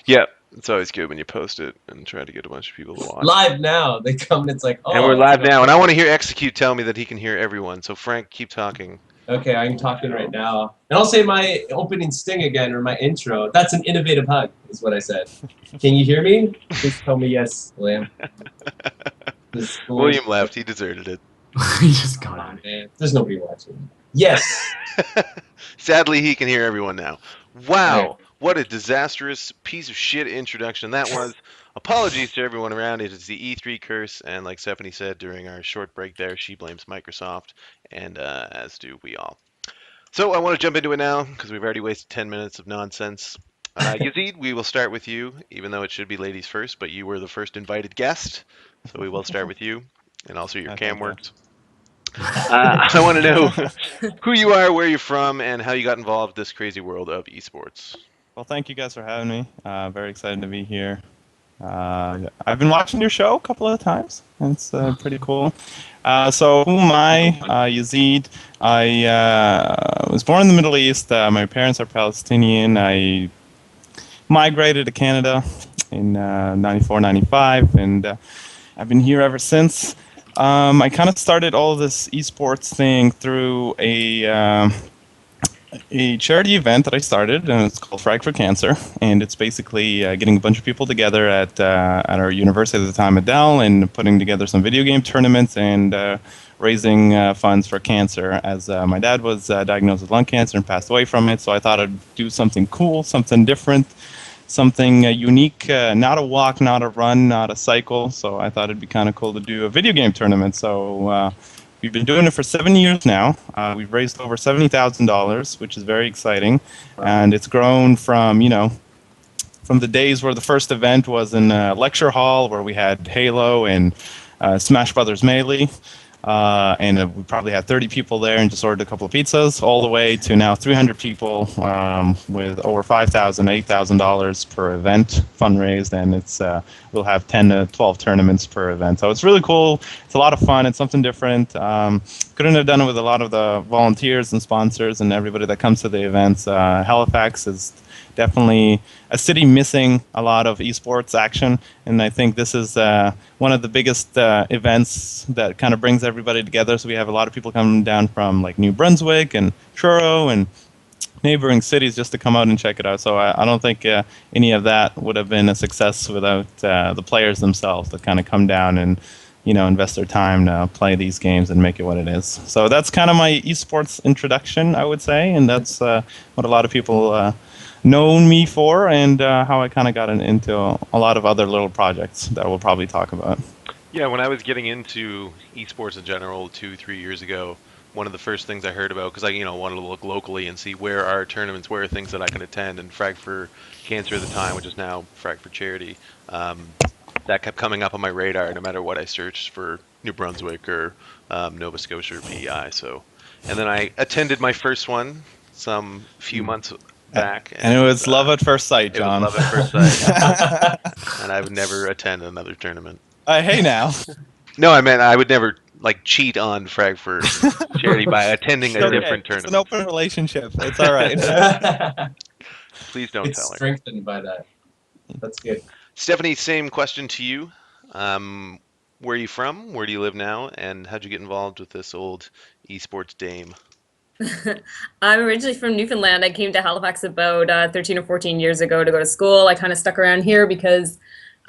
Yeah, it's always good when you post it and try to get a bunch of people to watch. Live now. They come and it's like, And we're oh, live now, and I want to hear Execute tell me that he can hear everyone. So Frank, keep talking. okay, I'm talking right now. And I'll say my opening sting again, or my intro. That's an innovative hug, is what I said. Can you hear me? Please tell me yes, William. This school. William left. He deserted it. He just got Come out on, of man. There's nobody watching. Yes. Sadly, he can hear everyone now. Okay. Wow, what a disastrous piece of shit introduction that was. Apologies to everyone around. It is the E3 curse, and like Stephanie said during our short break there, she blames Microsoft, and as do we all. So I want to jump into it now because we've already wasted 10 minutes of nonsense. Yazeed, we will start with you, even though it should be ladies first, but you were the first invited guest, so we will start with you, and also your cam Thank you. works. I want to know who you are, where you're from, and how you got involved in this crazy world of esports. Well, thank you guys for having me. Very excited to be here. I've been watching your show a couple of times. It's pretty cool. So who am I? Yazeed. I was born in the Middle East. My parents are Palestinian. I migrated to Canada in 94, 95, and I've been here ever since. I kind of started all this esports thing through a charity event that I started, and it's called Frag for Cancer, and it's basically getting a bunch of people together at our university at the time, Adele, and putting together some video game tournaments and raising funds for cancer, as my dad was diagnosed with lung cancer and passed away from it, so I thought I'd do something cool, something different, something unique, not a walk, not a run, not a cycle, so I thought it'd be kind of cool to do a video game tournament, so we've been doing it for 7 years now. We've raised over $70,000, which is very exciting, and it's grown from, from the days where the first event was in a lecture hall where we had Halo and Smash Brothers Melee, and we probably had 30 people there and just ordered a couple of pizzas, all the way to now 300 people with over $5,000, $8,000 per event fundraised, and we'll have 10 to 12 tournaments per event. So it's really cool. It's a lot of fun. It's something different. Couldn't have done it with a lot of the volunteers and sponsors and everybody that comes to the events. Halifax is definitely a city missing a lot of esports action, and I think this is one of the biggest events that kind of brings everybody together. So we have a lot of people coming down from like New Brunswick and Truro and neighboring cities just to come out and check it out. So I don't think any of that would have been a success without the players themselves that kind of come down and invest their time to play these games and make it what it is. So that's kind of my esports introduction, I would say, and that's what a lot of people known me for, and how I kind of got into a lot of other little projects that we'll probably talk about. Yeah, when I was getting into esports in general 2-3 years ago, one of the first things I heard about, because I wanted to look locally and see where are tournaments, where are things that I can attend, and Frag for Cancer at the time, which is now Frag for Charity, that kept coming up on my radar no matter what I searched for New Brunswick or Nova Scotia or PEI. So, and then I attended my first one some few months back, and it was love at first sight, John. It was love at first sight, and I would never attend another tournament. Hey now. No, I meant I would never cheat on Frag for Charity by attending a different tournament. It's an open relationship. It's all right. Please don't It's tell her. Strengthened by that. That's good. Stephanie, same question to you. Where are you from? Where do you live now? And how'd you get involved with this old esports dame? I'm originally from Newfoundland. I came to Halifax about 13 or 14 years ago to go to school. I kind of stuck around here because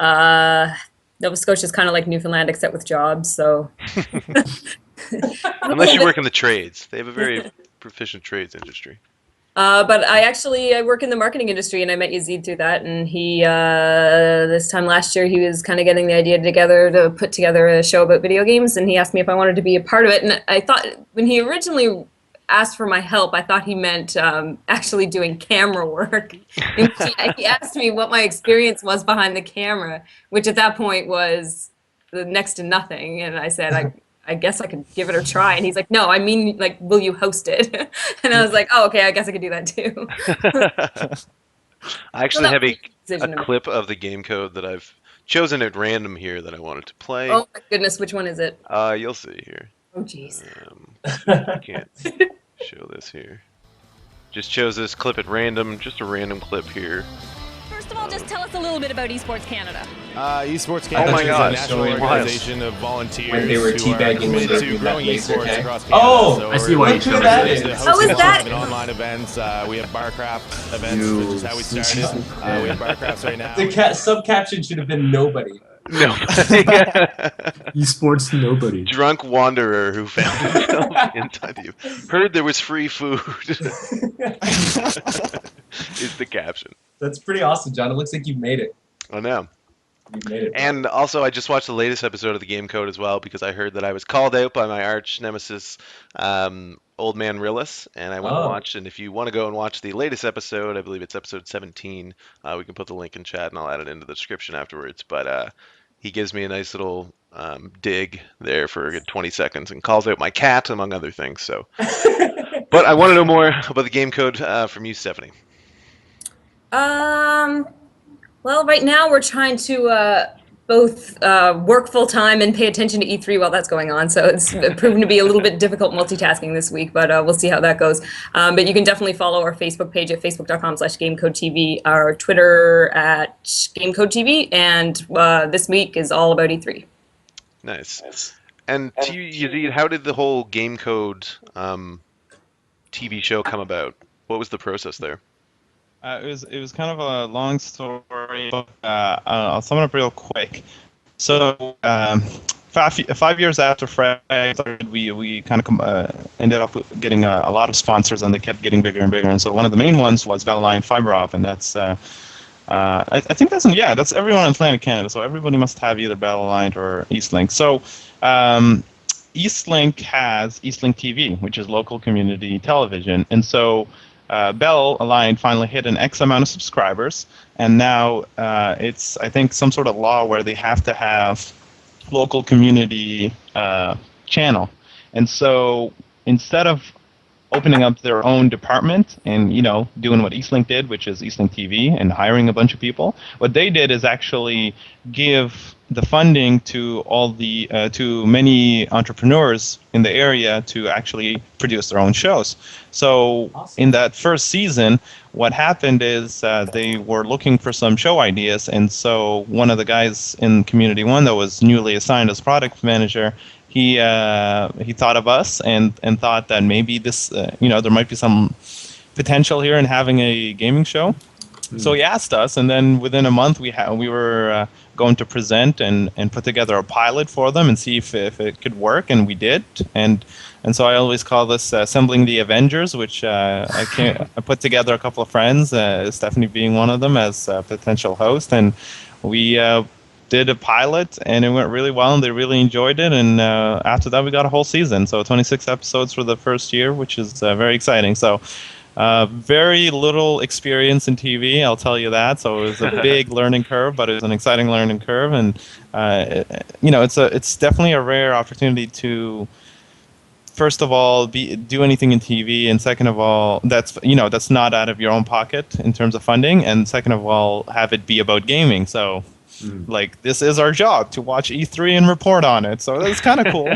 Nova Scotia is kind of like Newfoundland except with jobs. So, unless you work in the trades, they have a very proficient trades industry. But I work in the marketing industry, and I met Yazeed through that. And he this time last year he was kind of getting the idea together to put together a show about video games, and he asked me if I wanted to be a part of it. And I thought when he originally asked for my help, I thought he meant actually doing camera work. He asked me what my experience was behind the camera, which at that point was next to nothing. And I said, I guess I could give it a try. And he's like, no, I mean, like, will you host it? And I was like, oh, okay, I guess I could do that too. I actually have a clip of the game code that I've chosen at random here that I wanted to play. Oh my goodness, which one is it? You'll see here. Oh jeez. I can't show this here. Just chose this clip at random, just a random clip here. First of all, just tell us a little bit about Esports Canada. Esports Oh my Canada is a gosh. national Showing organization of volunteers when they were who are teabagging committed when they to were growing doing that laser esports tag. across Canada. Oh, so I see why we're you Look who showed that it. is. Oh, is hosting that- live and online events. We have Barcraft events, You which is how we started. We have Barcrafts right now. The sub-caption should have been nobody. No. Esports nobody. Drunk wanderer who found himself inside you. Heard there was free food. Is the caption. That's pretty awesome, John. It looks like you've made it. Oh no. You've made it. And also, I just watched the latest episode of the Game Code as well because I heard that I was called out by my arch nemesis, Old Man Rillis, and I went and Oh. watched. And if you want to go and watch the latest episode, I believe it's episode 17. We can put the link in chat, and I'll add it into the description afterwards. But he gives me a nice little dig there for a good 20 seconds and calls out my cat, among other things. So, but I want to know more about the Game Code from you, Stephanie. Well, right now we're trying to both work full time and pay attention to E3 while that's going on. So it's proven to be a little bit difficult multitasking this week, but we'll see how that goes. But you can definitely follow our Facebook page at facebook.com/GameCodeTV, our Twitter at GameCodeTV, and this week is all about E3. Nice. And to you, Yazeed, how did the whole Game Code TV show come about? What was the process there? It was kind of a long story, but I'll sum it up real quick. So 5 years after Frag started, we kind of ended up getting a lot of sponsors, and they kept getting bigger and bigger. And so one of the main ones was Bell Fiber Op, and that's I think that's everyone in Atlantic Canada. So everybody must have either Bell Aligned or Eastlink. So Eastlink has Eastlink TV, which is local community television, and so Bell Aligned finally hit an X amount of subscribers, and now it's, I think, some sort of law where they have to have local community channel. And so instead of opening up their own department and, doing what Eastlink did, which is Eastlink TV, and hiring a bunch of people, what they did is actually give the funding to all the to many entrepreneurs in the area to actually produce their own shows. So in that first season, what happened is they were looking for some show ideas, and so one of the guys in Community One that was newly assigned as product manager, he thought of us and thought that maybe this there might be some potential here in having a gaming show. So he asked us, and then within a month we were going to present and put together a pilot for them and see if it could work, and we did. And so I always call this assembling the Avengers, which I put together a couple of friends, Stephanie being one of them, as a potential host, and we did a pilot, and it went really well, and they really enjoyed it. And after that, we got a whole season, so 26 episodes for the first year, which is very exciting. So. Very little experience in TV, I'll tell you that. So it was a big learning curve, but it was an exciting learning curve, and it's definitely a rare opportunity to, first of all, do anything in TV, and second of all, that's not out of your own pocket in terms of funding, and second of all, have it be about gaming. So. This is our job, to watch E3 and report on it. So that's kind of cool,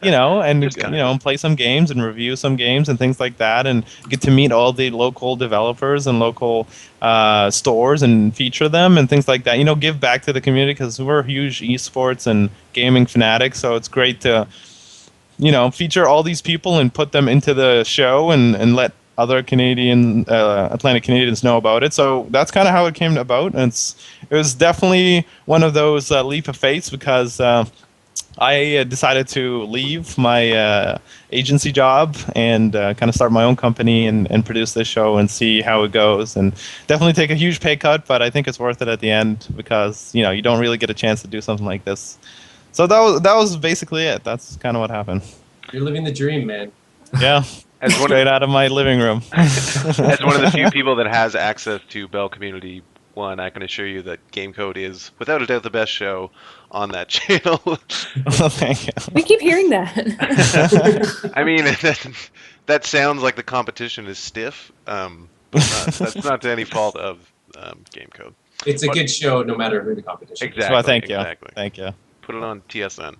and play some games and review some games and things like that, and get to meet all the local developers and local stores and feature them and things like that. Give back to the community, because we're huge esports and gaming fanatics. So it's great to, feature all these people and put them into the show and let other Atlantic Canadians know about it. So that's kind of how it came about. And it was definitely one of those leap of faith, because I decided to leave my agency job and kind of start my own company and produce this show and see how it goes. And definitely take a huge pay cut, but I think it's worth it at the end, because you don't really get a chance to do something like this. So that was basically it. That's kind of what happened. You're living the dream, man. Yeah. Straight out of my living room. As one of the few people that has access to Bell Community One, I can assure you that Game Code is, without a doubt, the best show on that channel. Well, thank you. We keep hearing that. I mean, that sounds like the competition is stiff. That's not to any fault of Game Code. It's a good show, no matter who the competition is. Exactly. Well, thank you. Exactly. Thank you. Put it on TSN.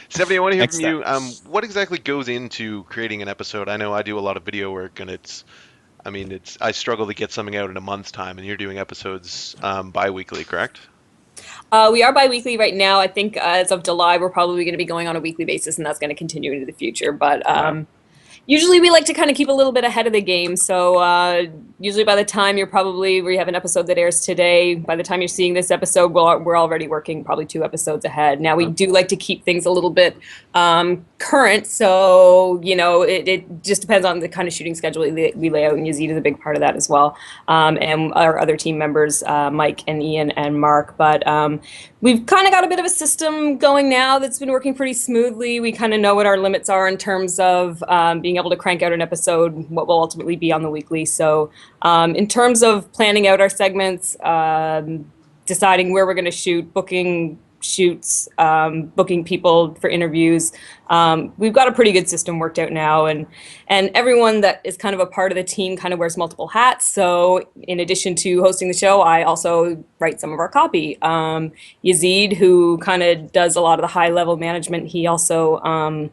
Stephanie, I want to hear from you. What exactly goes into creating an episode? I know I do a lot of video work, and I mean, I struggle to get something out in a month's time, and you're doing episodes bi-weekly, correct? We are bi-weekly right now. I think as of July, we're probably going to be going on a weekly basis, and that's going to continue into the future. But usually we like to kind of keep a little bit ahead of the game. So usually by the time we have an episode that airs today, by the time you're seeing this episode, we're already working probably 2 episodes ahead. Now, we do like to keep things a little bit current. So, it just depends on the kind of shooting schedule we lay out, and Yazeed is a big part of that as well. And our other team members, Mike and Ian and Mark. But we've kind of got a bit of a system going now that's been working pretty smoothly. We kind of know what our limits are in terms of being able to crank out an episode, what will ultimately be on the weekly. So in terms of planning out our segments, deciding where we're going to shoot, booking shoots, booking people for interviews, we've got a pretty good system worked out now, and everyone that is kind of a part of the team kind of wears multiple hats. So in addition to hosting the show, I also write some of our copy. Yazeed, who kind of does a lot of the high level management, he also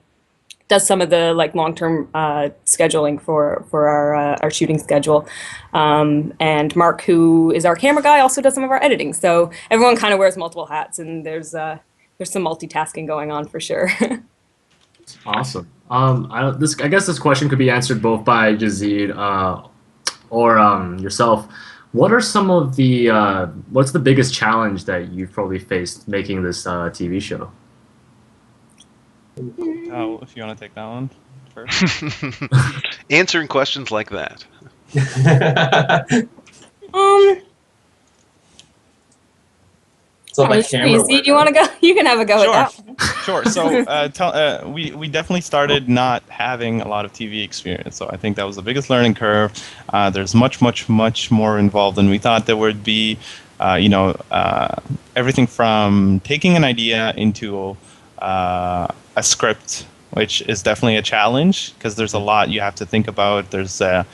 does some of the long-term scheduling for our shooting schedule. And Mark, who is our camera guy, also does some of our editing. So everyone kind of wears multiple hats, and there's some multitasking going on for sure. Awesome. I guess this question could be answered both by Yazeed or yourself. What are some of the what's the biggest challenge that you've probably faced making this TV show? If you want to take that one first. Answering questions like that. So my camera Yazeed, you want to go? You can have a go at that one. Sure. So we definitely started not having a lot of TV experience. So I think that was the biggest learning curve. There's much more involved than we thought there would be. Everything from taking an idea into a script, which is definitely a challenge because there's a lot you have to think about. There's a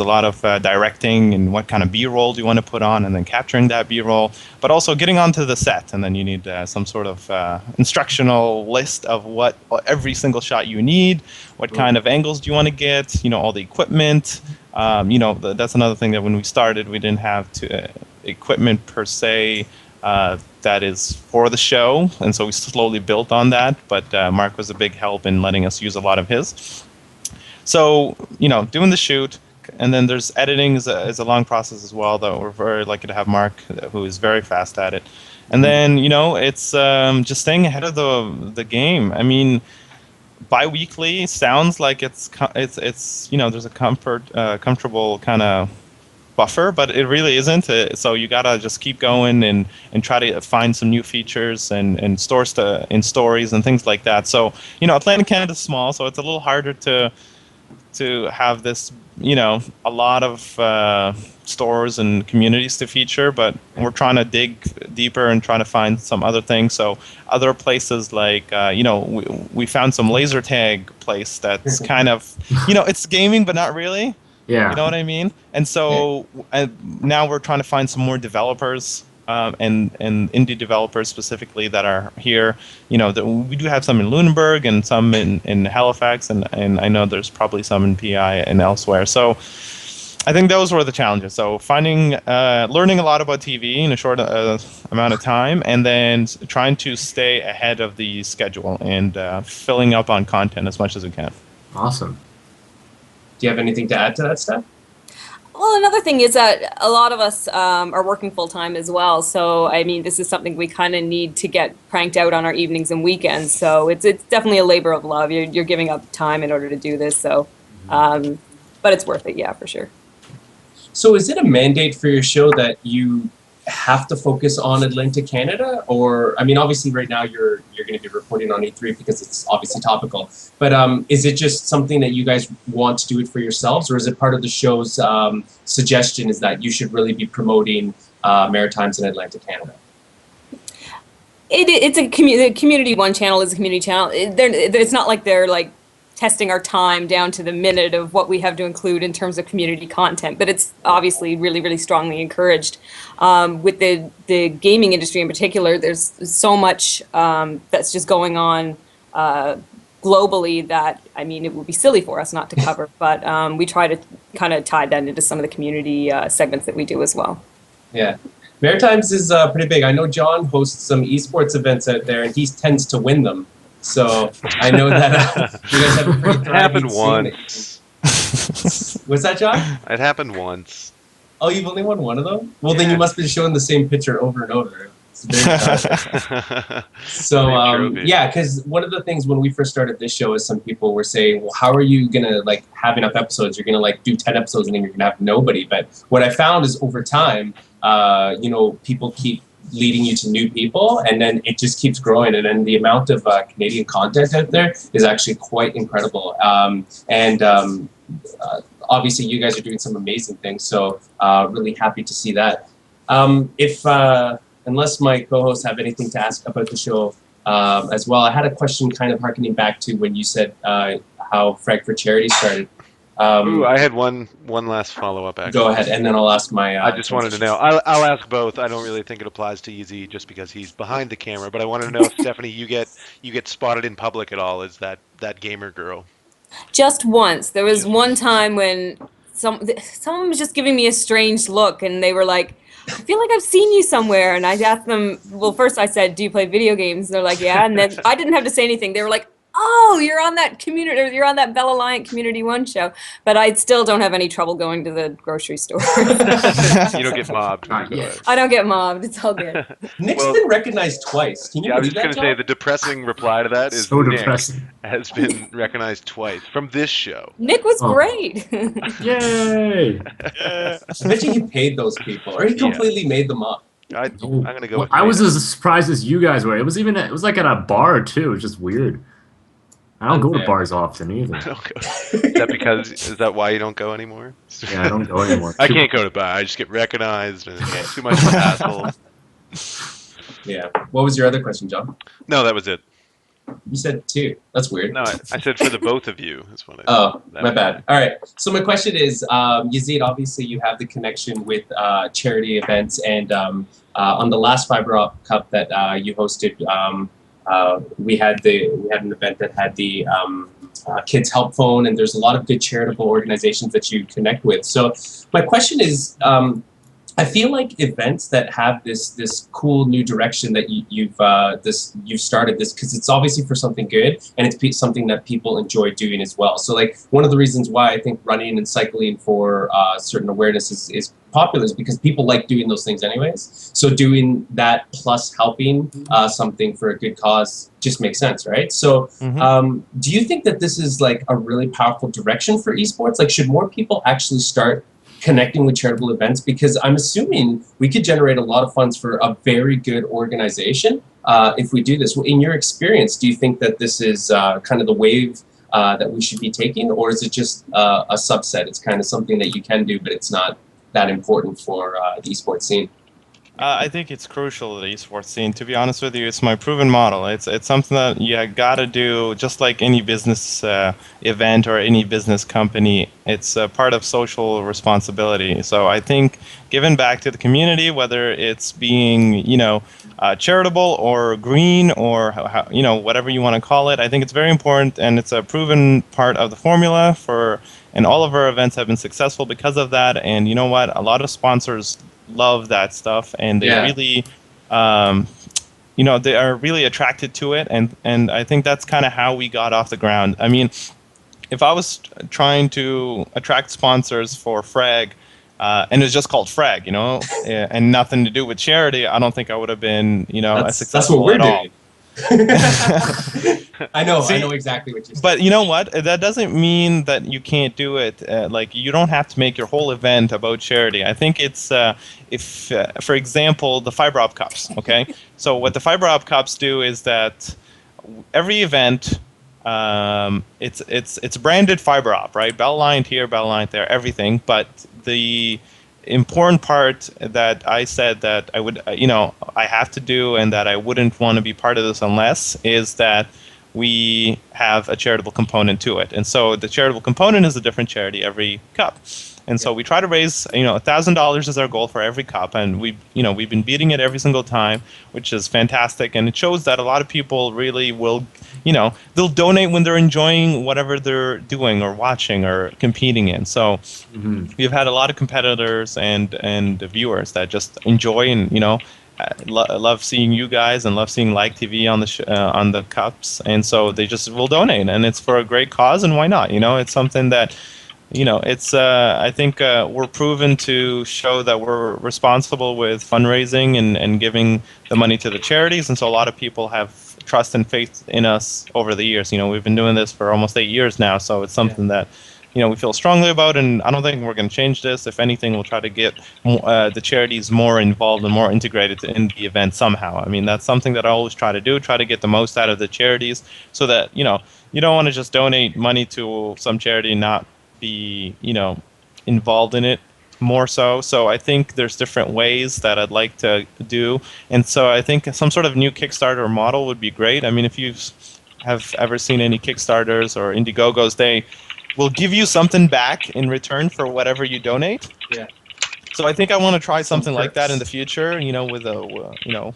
lot of directing and what kind of B-roll do you want to put on, and then capturing that B-roll, but also getting onto the set, and then you need some sort of instructional list of what every single shot you need, what kind of angles do you want to get, all the equipment. That's another thing that when we started, we didn't have equipment per se that is for the show, and so we slowly built on that, but Mark was a big help in letting us use a lot of his. So, doing the shoot, and then there's editing is a long process as well, though we're very lucky to have Mark, who is very fast at it. And then, it's just staying ahead of the game. I mean, bi-weekly sounds like it's there's a comfortable kind of buffer, but it really isn't. So you gotta just keep going and try to find some new features and in stories and things like that. So Atlantic Canada's small, so it's a little harder to have this a lot of stores and communities to feature, but we're trying to dig deeper and trying to find some other things. So other places like we found some laser tag place that's kind of it's gaming but not really. Yeah. You know what I mean? And so now we're trying to find some more developers and indie developers specifically that are here. We do have some in Lunenburg and some in Halifax, and I know there's probably some in PI and elsewhere. So I think those were the challenges. So learning a lot about TV in a short amount of time, and then trying to stay ahead of the schedule and filling up on content as much as we can. Awesome. Do you have anything to add to that, Steph? Well, another thing is that a lot of us are working full-time as well. So, I mean, this is something we kind of need to get cranked out on our evenings and weekends. So it's definitely a labor of love. You're giving up time in order to do this. So, but it's worth it, yeah, for sure. So is it a mandate for your show that you have to focus on Atlantic Canada? Or, I mean, obviously right now you're going to be reporting on E3 because it's obviously topical. But is it just something that you guys want to do it for yourselves? Or is it part of the show's suggestion is that you should really be promoting Maritimes in Atlantic Canada? It's a Community One channel is a community channel. It's not like they're testing our time down to the minute of what we have to include in terms of community content, but it's obviously really, really strongly encouraged. With the gaming industry in particular, there's so much that's just going on globally that, I mean, it would be silly for us not to cover, but we try to kind of tie that into some of the community segments that we do as well. Yeah. Maritimes is pretty big. I know John hosts some esports events out there, and he tends to win them. So I know that you guys have a pretty It thriving happened scene. once. What's that, John? It happened once. Oh, you've only won one of them? Well, then you must be showing the same picture over and over. So yeah, because one of the things when we first started this show is some people were saying, well, how are you gonna like have enough episodes? You're gonna like do 10 episodes and then you're gonna have nobody. But what I found is over time, you know, people keep leading you to new people, and then it just keeps growing. And then the amount of Canadian content out there is actually quite incredible. Obviously, you guys are doing some amazing things. So really happy to see that. Unless my co-hosts have anything to ask about the show as well, I had a question kind of harkening back to when you said how Frag for Charity started. Ooh, I had one last follow-up, actually. Go ahead, and then I'll ask my... I just wanted to know. I'll ask both. I don't really think it applies to Yazeed just because he's behind the camera, but I wanted to know if, Stephanie, you get spotted in public at all as that gamer girl. Just once. There was one time when someone was just giving me a strange look, and they were like, I feel like I've seen you somewhere. And I asked them, well, first I said, do you play video games? And they're like, yeah. And then I didn't have to say anything. They were like, oh, you're on that you're on that Bell Alliant Community One show. But I still don't have any trouble going to the grocery store. You don't get mobbed. I don't get mobbed. It's all good. Nick's been recognized twice. Can you I was believe just that, going to say John? the depressing reply to that is So Nick depressing. has been recognized twice from this show. Nick was great. Yay! I bet you he paid those people, or he completely made them up. I'm going to go with I was Nick. as surprised as you guys were. It was like at a bar too. It was just weird. I don't go to bars often either. Is that why you don't go anymore? Yeah, I don't go anymore. I can't go to bar. I just get recognized and it's too much of a hassle. Yeah. What was your other question, John? No, that was it. You said two. That's weird. No, I said for the both of you. Is what My bad. All right. So my question is, Yazeed, obviously you have the connection with charity events, and on the last Fiber Op Cup that you hosted, we had an event that had the Kids Help Phone, and there's a lot of good charitable organizations that you connect with. So my question is, I feel like events that have this cool new direction that you've started this, because it's obviously for something good, and it's something that people enjoy doing as well. So like one of the reasons why I think running and cycling for certain awareness is popular is because people like doing those things anyways. So doing that plus helping something for a good cause just makes sense, right? So do you think that this is like a really powerful direction for esports? Like, should more people actually start connecting with charitable events? Because I'm assuming we could generate a lot of funds for a very good organization if we do this. In your experience, do you think that this is kind of the wave that we should be taking, or is it just a subset? It's kind of something that you can do, but it's not that important for the esports scene. I think it's crucial to the esports scene. To be honest with you, it's my proven model. It's something that you gotta do, just like any business event or any business company. It's a part of social responsibility. So I think giving back to the community, whether it's being charitable or green or whatever you want to call it, I think it's very important, and it's a proven part of the formula and all of our events have been successful because of that. And you know what? A lot of sponsors love that stuff, and they really they are really attracted to it, and I think that's kind of how we got off the ground. I mean, if I was trying to attract sponsors for Frag and it was just called Frag, and nothing to do with charity, I don't think I would have been as successful at all. I know exactly what you're saying. But you know what? That doesn't mean that you can't do it. You don't have to make your whole event about charity. I think it's for example, the Fiber Op Cups. Okay, so what the Fiber Op Cups do is that every event, it's branded Fiber Op, right? Bell Alliant here, Bell Alliant there, everything. But the important part that I said that I would, I have to do, and that I wouldn't want to be part of this unless, is that we have a charitable component to it. And so the charitable component is a different charity every cup. And so we try to raise, $1,000 is our goal for every cup, and we've been beating it every single time, which is fantastic. And it shows that a lot of people really will, they'll donate when they're enjoying whatever they're doing or watching or competing in. So we've had a lot of competitors and viewers that just enjoy and love seeing you guys and love seeing Like TV on the cups, and so they just will donate, and it's for a great cause, and why not? It's something that. It's. I think we're proven to show that we're responsible with fundraising and giving the money to the charities, and so a lot of people have trust and faith in us over the years. We've been doing this for almost 8 years now, so it's something that we feel strongly about, and I don't think we're going to change this. If anything, we'll try to get the charities more involved and more integrated in the event somehow. I mean, that's something that I always try to do. Try to get the most out of the charities, so that you don't want to just donate money to some charity and not be involved in it more so I think there's different ways that I'd like to do, and so I think some sort of new Kickstarter model would be great. I mean, if you have ever seen any Kickstarters or Indiegogos, they will give you something back in return for whatever you donate. So I think I want to try something like that in the future, with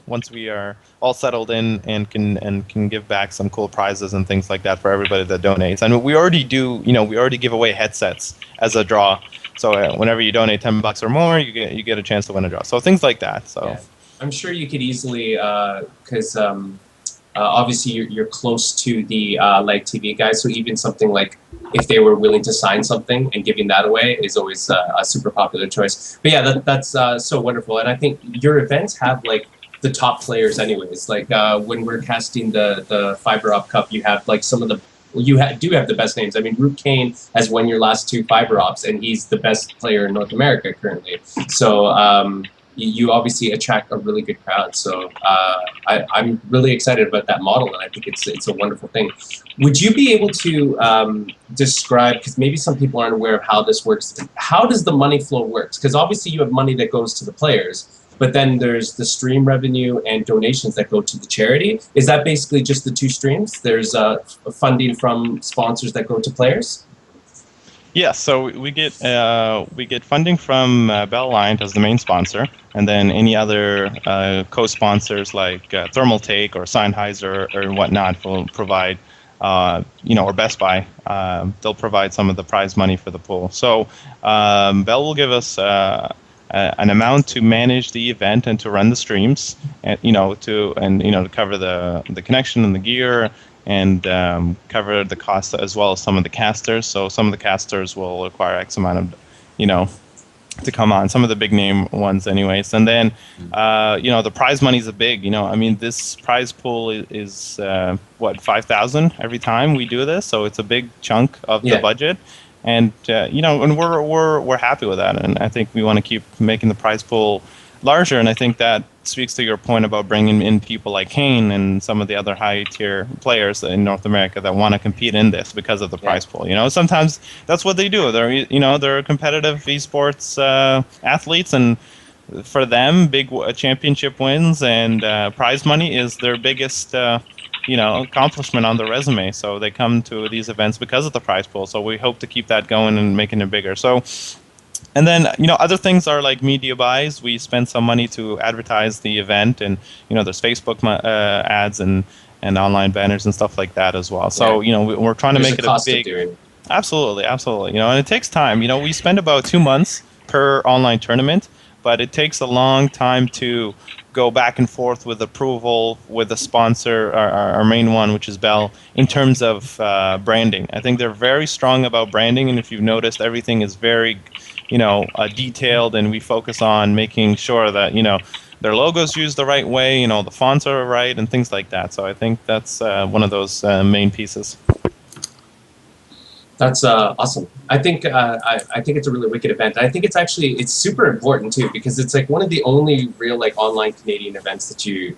once we are all settled in and can give back some cool prizes and things like that for everybody that donates. I mean, we already give away headsets as a draw. So whenever you donate $10 or more, you get a chance to win a draw. So things like that. So I'm sure you could easily, because obviously you're close to the Like TV guys, so even something like if they were willing to sign something and giving that away is always a super popular choice. But yeah, that's so wonderful, and I think your events have like the top players anyways. Like when we're casting the Fiber Op Cup, you have like some of the do have the best names. I mean, Root Kane has won your last 2 Fiber Ops, and he's the best player in North America currently. So you obviously attract a really good crowd. So I'm really excited about that model, and I think it's a wonderful thing. Would you be able to describe, because maybe some people aren't aware of how this works, how does the money flow work? Because obviously you have money that goes to the players, but then there's the stream revenue and donations that go to the charity. Is that basically just the 2 streams? There's funding from sponsors that go to players? Yeah, so we get funding from Bell Alliant as the main sponsor, and then any other co-sponsors like Thermal Take or Sennheiser or whatnot will provide, or Best Buy, they'll provide some of the prize money for the pool. So Bell will give us an amount to manage the event and to run the streams, and to cover the connection and the gear, and cover the cost as well as some of the casters. So some of the casters will require X amount of, to come on, some of the big name ones anyways. And then, the prize money is big, I mean, this prize pool is what, 5,000 every time we do this. So it's a big chunk of the budget. And, and we're happy with that. And I think we want to keep making the prize pool larger, and I think that speaks to your point about bringing in people like Kane and some of the other high-tier players in North America that want to compete in this because of the prize pool. Sometimes that's what they do. They're competitive esports athletes, and for them, big championship wins and prize money is their biggest accomplishment on their resume. So they come to these events because of the prize pool. So we hope to keep that going and making it bigger. So. And then, other things are like media buys. We spend some money to advertise the event, and, there's Facebook ads and online banners and stuff like that as well. So, we're trying to make it a big... Absolutely. And it takes time. We spend about 2 months per online tournament, but it takes a long time to go back and forth with approval with the sponsor, our main one, which is Bell, in terms of branding. I think they're very strong about branding, and if you've noticed, everything is very... detailed, and we focus on making sure that, their logo's used the right way, the fonts are right, and things like that. So I think that's one of those main pieces. That's awesome. I think it's a really wicked event. I think it's super important too, because it's like one of the only real like online Canadian events that you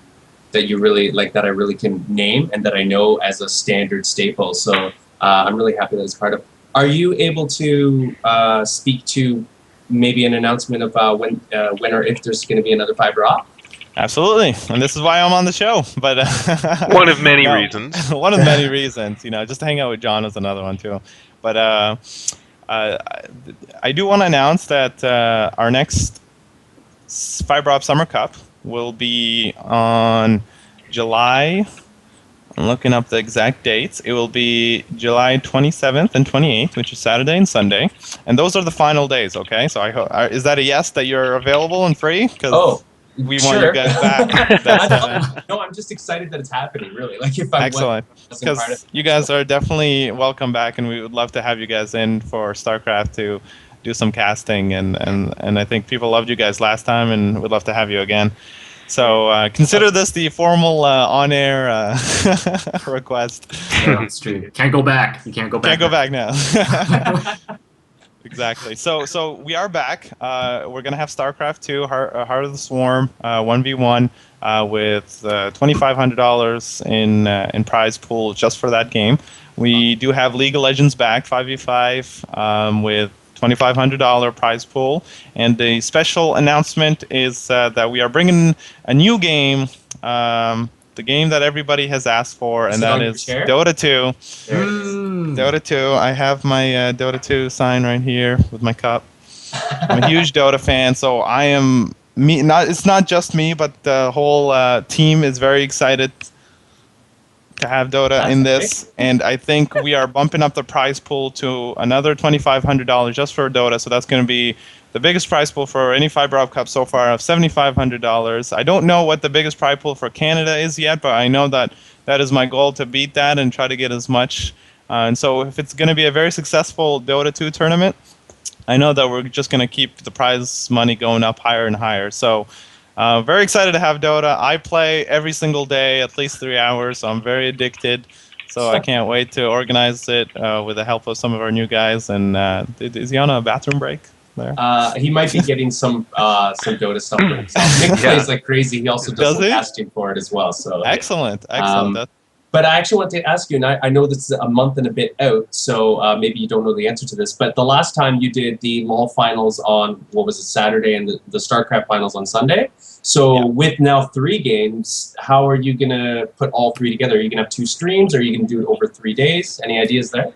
really like, that I really can name and that I know as a standard staple. So I'm really happy that it's part of. Are you able to speak to maybe an announcement of when or if there's going to be another Fiber Op? Absolutely, and this is why I'm on the show. But One of many no, reasons. one of many reasons. Just to hang out with John is another one too. But I do want to announce that our next Fiber Up Summer Cup will be on July. I'm looking up the exact dates. It will be July 27th and 28th, which is Saturday and Sunday, and those are the final days. Okay, so is that a yes that you're available and free? Because we want you guys back. No, I'm just excited that it's happening. Really, like if I excellent, because you guys are definitely welcome back, and we would love to have you guys in for StarCraft to do some casting, and I think people loved you guys last time, and would love to have you again. So consider this the formal on-air request. Yeah, that's true. Can't go back. You can't go back. Can't go back now. Exactly. So we are back. We're gonna have StarCraft 2, Heart of the Swarm, 1v1, with $2,500 in prize pool just for that game. We do have League of Legends back, 5v5, with $2,500 prize pool, and the special announcement is that we are bringing a new game, the game that everybody has asked for, and that is Dota 2. Dota 2. I have my Dota 2 sign right here with my cup. I'm a huge Dota fan, so I am it's not just me, but the whole team is very excited to have Dota in this, and I think we are bumping up the prize pool to another $2,500 just for Dota, so that's going to be the biggest prize pool for any Fiber Up Cup so far of $7,500. I don't know what the biggest prize pool for Canada is yet, but I know that that is my goal, to beat that and try to get as much. And so if it's going to be a very successful Dota 2 tournament, I know that we're just going to keep the prize money going up higher and higher. So very excited to have Dota. I play every single day, at least 3 hours, so I'm very addicted. So I can't wait to organize it with the help of some of our new guys. And is he on a bathroom break there? He might be getting some Dota stuff for himself. Nick plays like crazy. He also does some casting for it as well. So excellent, excellent. But I actually want to ask you, and I know this is a month and a bit out, so maybe you don't know the answer to this, but the last time you did the MAL finals on, what was it, Saturday, and the StarCraft finals on Sunday. So with now 3 games, how are you going to put all 3 together? Are you going to have 2 streams, or are you going to do it over 3 days? Any ideas there?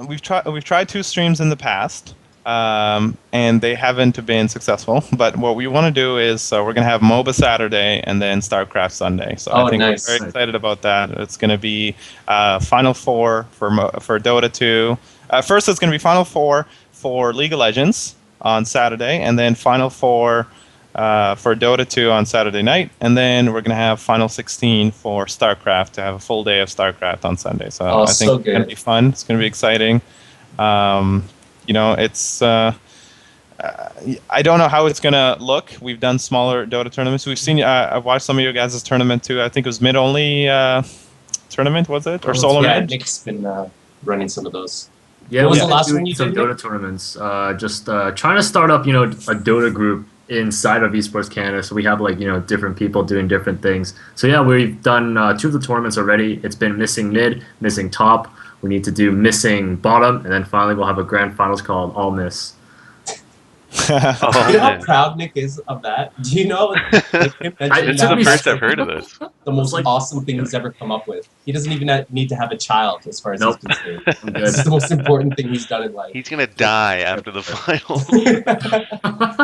We've tried 2 streams in the past. And they haven't been successful. But what we want to do is we're going to have MOBA Saturday and then StarCraft Sunday. So I think we're very excited about that. It's going to be Final 4 for Dota 2. First, it's going to be Final 4 for League of Legends on Saturday, and then Final 4 for Dota 2 on Saturday night, and then we're going to have Final 16 for StarCraft to have a full day of StarCraft on Sunday. So I think it's going to be fun. It's going to be exciting. It's I don't know how it's gonna look. We've done smaller Dota tournaments. We've seen. I've watched some of your guys' tournament too. I think it was mid-only tournament, was it, or solo match? Yeah, Nick's been running some of those. Yeah, what was the last one you did? Some Dota tournaments. Just trying to start up, a Dota group inside of Esports Canada. So we have different people doing different things. So yeah, we've done 2 of the tournaments already. It's been missing mid, missing top. We need to do missing bottom, and then finally we'll have a grand finals called all miss. You know how proud Nick is of that? Do you know? It's the first I've heard of this. The most awesome thing he's ever come up with. He doesn't even need to have a child, as far as he's concerned. This is the most important thing he's done in life. He's gonna die after the final.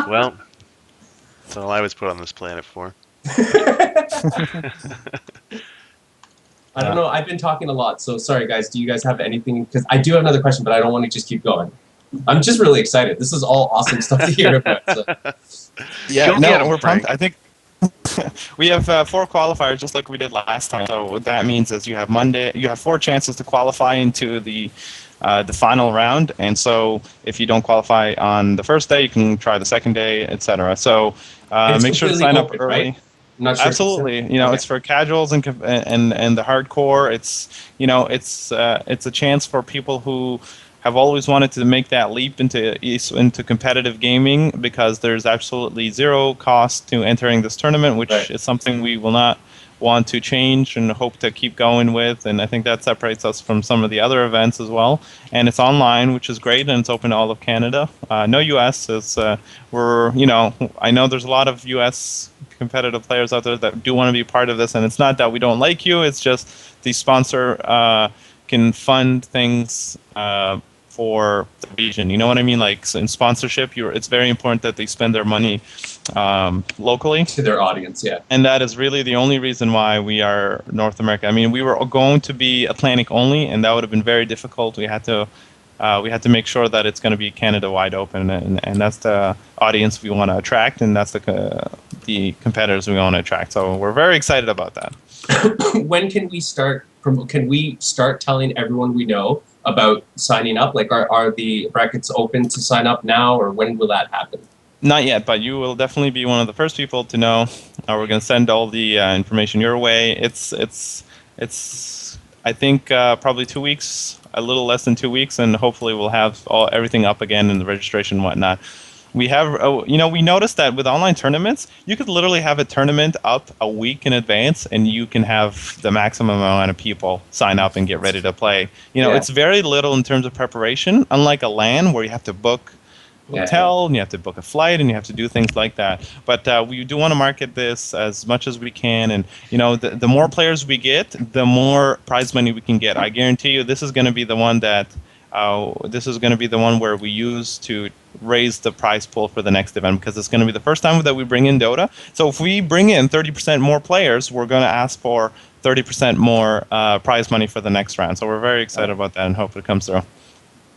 Well, that's all I was put on this planet for. I don't know. I've been talking a lot, so sorry, guys. Do you guys have anything? Because I do have another question, but I don't want to just keep going. I'm just really excited. This is all awesome stuff to hear about. So. Yeah, we're pumped. I think we have 4 qualifiers, just like we did last time. So what that means is you have 4 chances to qualify into the final round, and so if you don't qualify on the first day, you can try the second day, etc. So make sure to sign up early. Right? Sure. Absolutely, it's for casuals and the hardcore. It's a chance for people who have always wanted to make that leap into competitive gaming, because there's absolutely 0 cost to entering this tournament, which is something we will not want to change and hope to keep going with. And I think that separates us from some of the other events as well. And it's online, which is great, and it's open to all of Canada. No US. I know there's a lot of US competitive players out there that do want to be part of this. And it's not that we don't like you; it's just the sponsor can fund things for the region. You know what I mean? Like in sponsorship, it's very important that they spend their money locally to their audience. Yeah. And that is really the only reason why we are North America. I mean, we were going to be Atlantic only, and that would have been very difficult. We had to make sure that it's going to be Canada wide open, and that's the audience we want to attract, and that's the competitors we want to attract. So we're very excited about that. When can we start? Can we start telling everyone we know about signing up? Like, are the brackets open to sign up now, or when will that happen? Not yet, but you will definitely be one of the first people to know. We're going to send all the information your way. It's I think probably 2 weeks, a little less than 2 weeks, and hopefully we'll have everything up again in the registration and whatnot. We have, we noticed that with online tournaments, you could literally have a tournament up a week in advance, and you can have the maximum amount of people sign up and get ready to play. It's very little in terms of preparation, unlike a LAN where you have to book hotel and you have to book a flight and you have to do things like that. But we do want to market this as much as we can, and the more players we get, the more prize money we can get. I guarantee you, this is going to be the one that where we use to raise the prize pool for the next event, because it's going to be the first time that we bring in Dota. So if we bring in 30% more players, we're going to ask for 30% more prize money for the next round. So we're very excited about that and hope it comes through.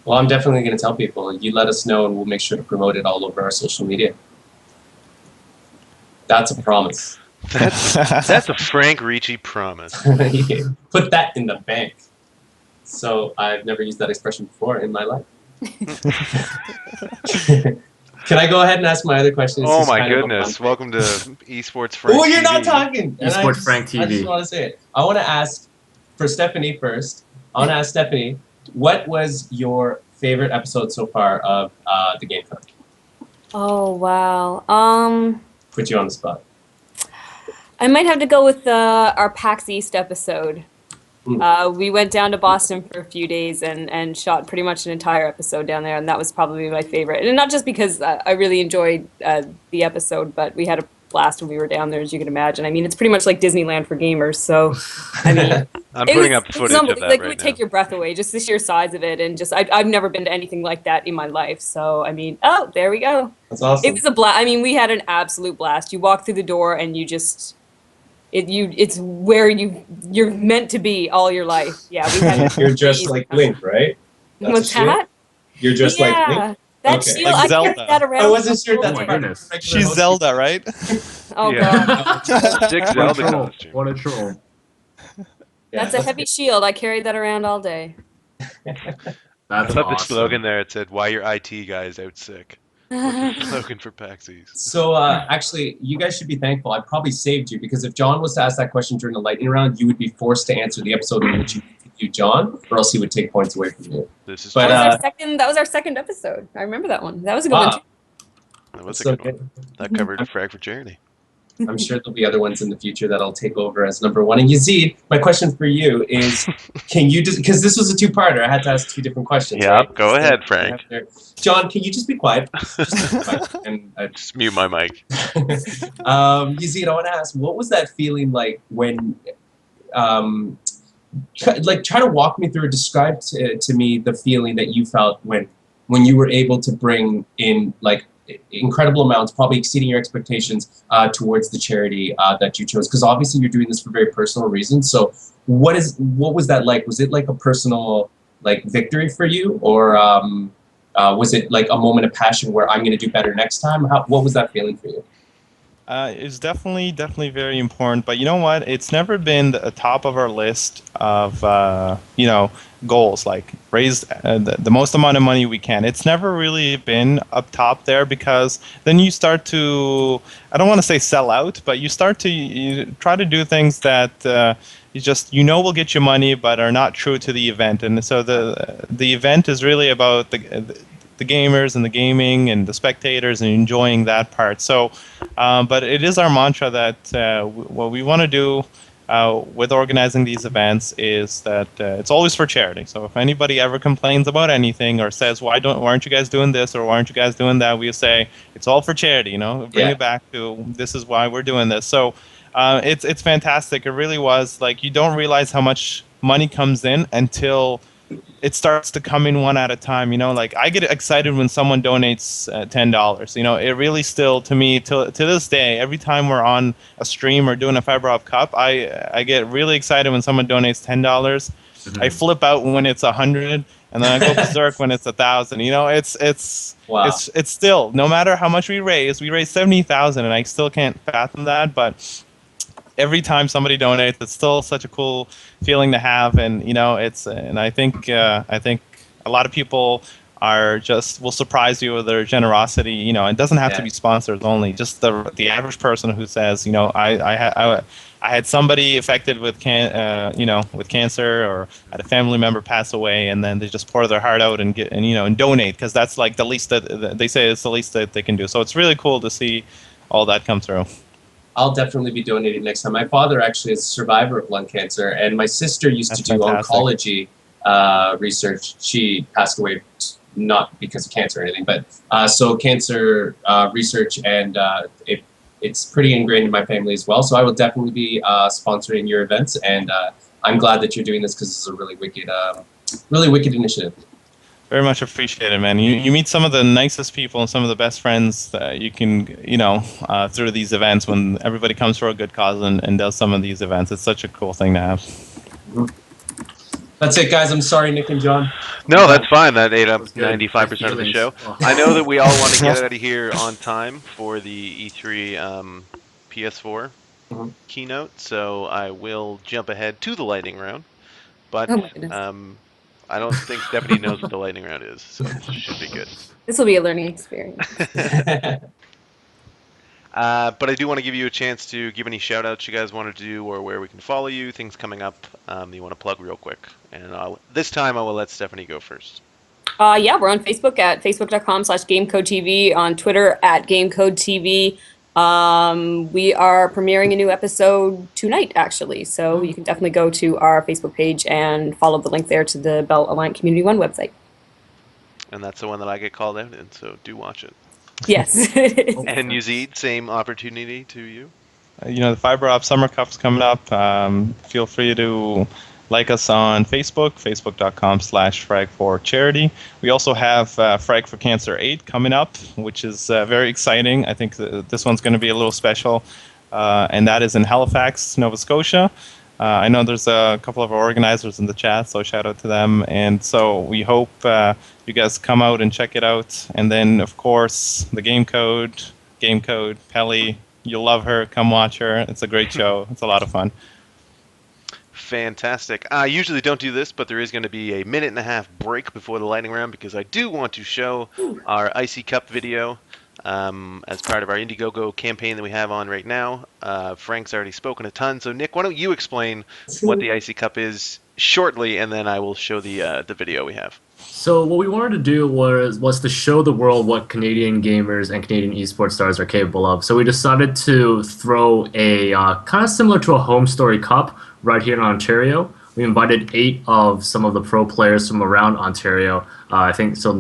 Well, I'm definitely going to tell people. You let us know, and we'll make sure to promote it all over our social media. That's a promise. That's a Frank Ricci promise. Put that in the bank. So I've never used that expression before in my life. Can I go ahead and ask my other question? Oh my goodness! Welcome to Esports Frank. Oh, you're not talking. Esports Frank TV. I just want to say it. I want to ask for Stephanie first. I want to ask Stephanie, what was your favorite episode so far of the game club? Oh wow. Put you on the spot. I might have to go with our PAX East episode. We went down to Boston for a few days and shot pretty much an entire episode down there, and that was probably my favorite. And not just because I really enjoyed the episode, but we had a blast when we were down there, as you can imagine. I mean, it's pretty much like Disneyland for gamers. So, I mean, I'm putting up footage of that like, right it would take your breath away, just the sheer size of it, and just I've never been to anything like that in my life. So, I mean, oh, there we go. That's awesome. It was a blast. I mean, we had an absolute blast. You walk through the door and you just. It's where you're meant to be all your life. Yeah, we had. You're just like Link, right? What's that? You're just like Link. That Okay. shield, Like I carried Zelda. that around. I wasn't sure Oh that's my part of goodness. the She's Zelda, right? Oh Yeah. god, Sick What a Zelda troll. costume. What a troll. that's a heavy shield. I carried that around all day. I That's love the awesome. slogan there. It said, "Why your IT guys out sick." What's the slogan for PAX East? So actually, you guys should be thankful. I probably saved you, because if John was to ask that question during the lightning round, you would be forced to answer the episode in which you interviewed John, or else he would take points away from you. This is But, That was our second episode. I remember that one. That was a good one too. that was a so good one. That covered Frag for Charity. I'm sure there'll be other ones in the future that'll take over as number one. And Yazeed, my question for you is, can you just, because this was a two-parter, I had to ask two different questions. Yeah, right? go ahead, Frank. John, can you just be quiet? Just be quiet. And Just mute my mic. Yazeed, I want to ask, what was that feeling like when, try to walk me through, describe to me the feeling that you felt when you were able to bring in like incredible amounts, probably exceeding your expectations, towards the charity that you chose, because obviously you're doing this for very personal reasons. So what was that like? Was it like a personal like victory for you, or was it like a moment of passion where I'm going to do better next time? What was that feeling for you? It's definitely very important, but you know what? It's never been the top of our list of goals, like raise the most amount of money we can. It's never really been up top there, because then you start to, I don't want to say sell out, but you start to you try to do things that will get you money, but are not true to the event. And so the event is really about the gamers and the gaming and the spectators and enjoying that part. So, but it is our mantra that what we want to do with organizing these events is that it's always for charity. So if anybody ever complains about anything or says, why aren't you guys doing this or why aren't you guys doing that, we say it's all for charity. You know, bring it back to this is why we're doing this. So it's fantastic. It really was. Like, you don't realize how much money comes in until it starts to come in one at a time. You know, like, I get excited when someone donates $10. You know, it really still, to me, to this day, every time we're on a stream or doing a Fiber Up Cup, I get really excited when someone donates $10. Mm-hmm. I flip out when it's 100, and then I go berserk when it's 1,000. You know, it's still, no matter how much we raise 70,000, and I still can't fathom that, but every time somebody donates, it's still such a cool feeling to have, and you know, and I think a lot of people will surprise you with their generosity. You know, it doesn't have to be sponsors only. Just the average person who says, you know, I had somebody affected with cancer, or had a family member pass away, and then they just pour their heart out and donate, because that's like the least that they say it's the least that they can do. So it's really cool to see all that come through. I'll definitely be donating next time. My father actually is a survivor of lung cancer, and my sister used to do oncology research. She passed away not because of cancer or anything, but so cancer research, and it's pretty ingrained in my family as well. So I will definitely be sponsoring your events, and I'm glad that you're doing this, because it's a really wicked initiative. Very much appreciated, man. You meet some of the nicest people and some of the best friends that you can, through these events, when everybody comes for a good cause and does some of these events. It's such a cool thing to have. That's it, guys. I'm sorry, Nick and John. No, that's fine. That ate up 95% of the show. I know that we all want to get out of here on time for the E3 PS4 keynote, so I will jump ahead to the lightning round. But I don't think Stephanie knows what the lightning round is, so it should be good. This will be a learning experience. But I do want to give you a chance to give any shout-outs you guys want to do, or where we can follow you, things coming up you want to plug real quick. And this time I will let Stephanie go first. Yeah, we're on Facebook at facebook.com/GameCodeTV, on Twitter at GameCodeTV. We are premiering a new episode tonight, actually, so you can definitely go to our Facebook page and follow the link there to the Bell Alliant Community One website. And that's the one that I get called out in, so do watch it. Yes. And Yazeed, same opportunity to you. The Fiber Up Summer Cup's coming up. Feel free to like us on Facebook, facebook.com/Frag4Charity. We also have Frag for Cancer 8 coming up, which is very exciting. I think this one's going to be a little special, and that is in Halifax, Nova Scotia. I know there's a couple of our organizers in the chat, so shout out to them. And so we hope you guys come out and check it out. And then, of course, the Game Code, Pelley. You'll love her. Come watch her. It's a great show. It's a lot of fun. Fantastic. I usually don't do this, but there is going to be a 1.5-minute break before the lightning round, because I do want to show our Icy Cup video as part of our Indiegogo campaign that we have on right now. Frank's already spoken a ton, so Nick, why don't you explain what the Icy Cup is shortly, and then I will show the video we have. So what we wanted to do was to show the world what Canadian gamers and Canadian esports stars are capable of. So we decided to throw a kind of similar to a Home Story Cup right here in Ontario. We invited 8 of some of the pro players from around Ontario. I think so.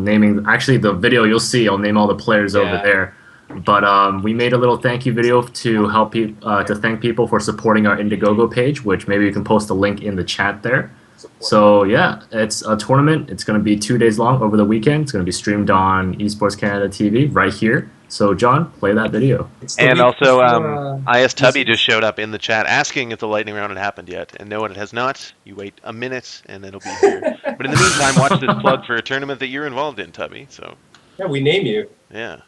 Actually, the video you'll see, I'll name all the players over there. But we made a little thank you video to help to thank people for supporting our Indiegogo page, which maybe you can post a link in the chat there. So yeah, it's a tournament. It's going to be 2 days long over the weekend. It's going to be streamed on EsportsCanadaTV right here. So John, play that video. And also, IS Tubby just showed up in the chat asking if the lightning round had happened yet. And no, it has not. You wait a minute and it'll be here. But in the meantime, watch this plug for a tournament that you're involved in, Tubby. So yeah, we name you. Yeah.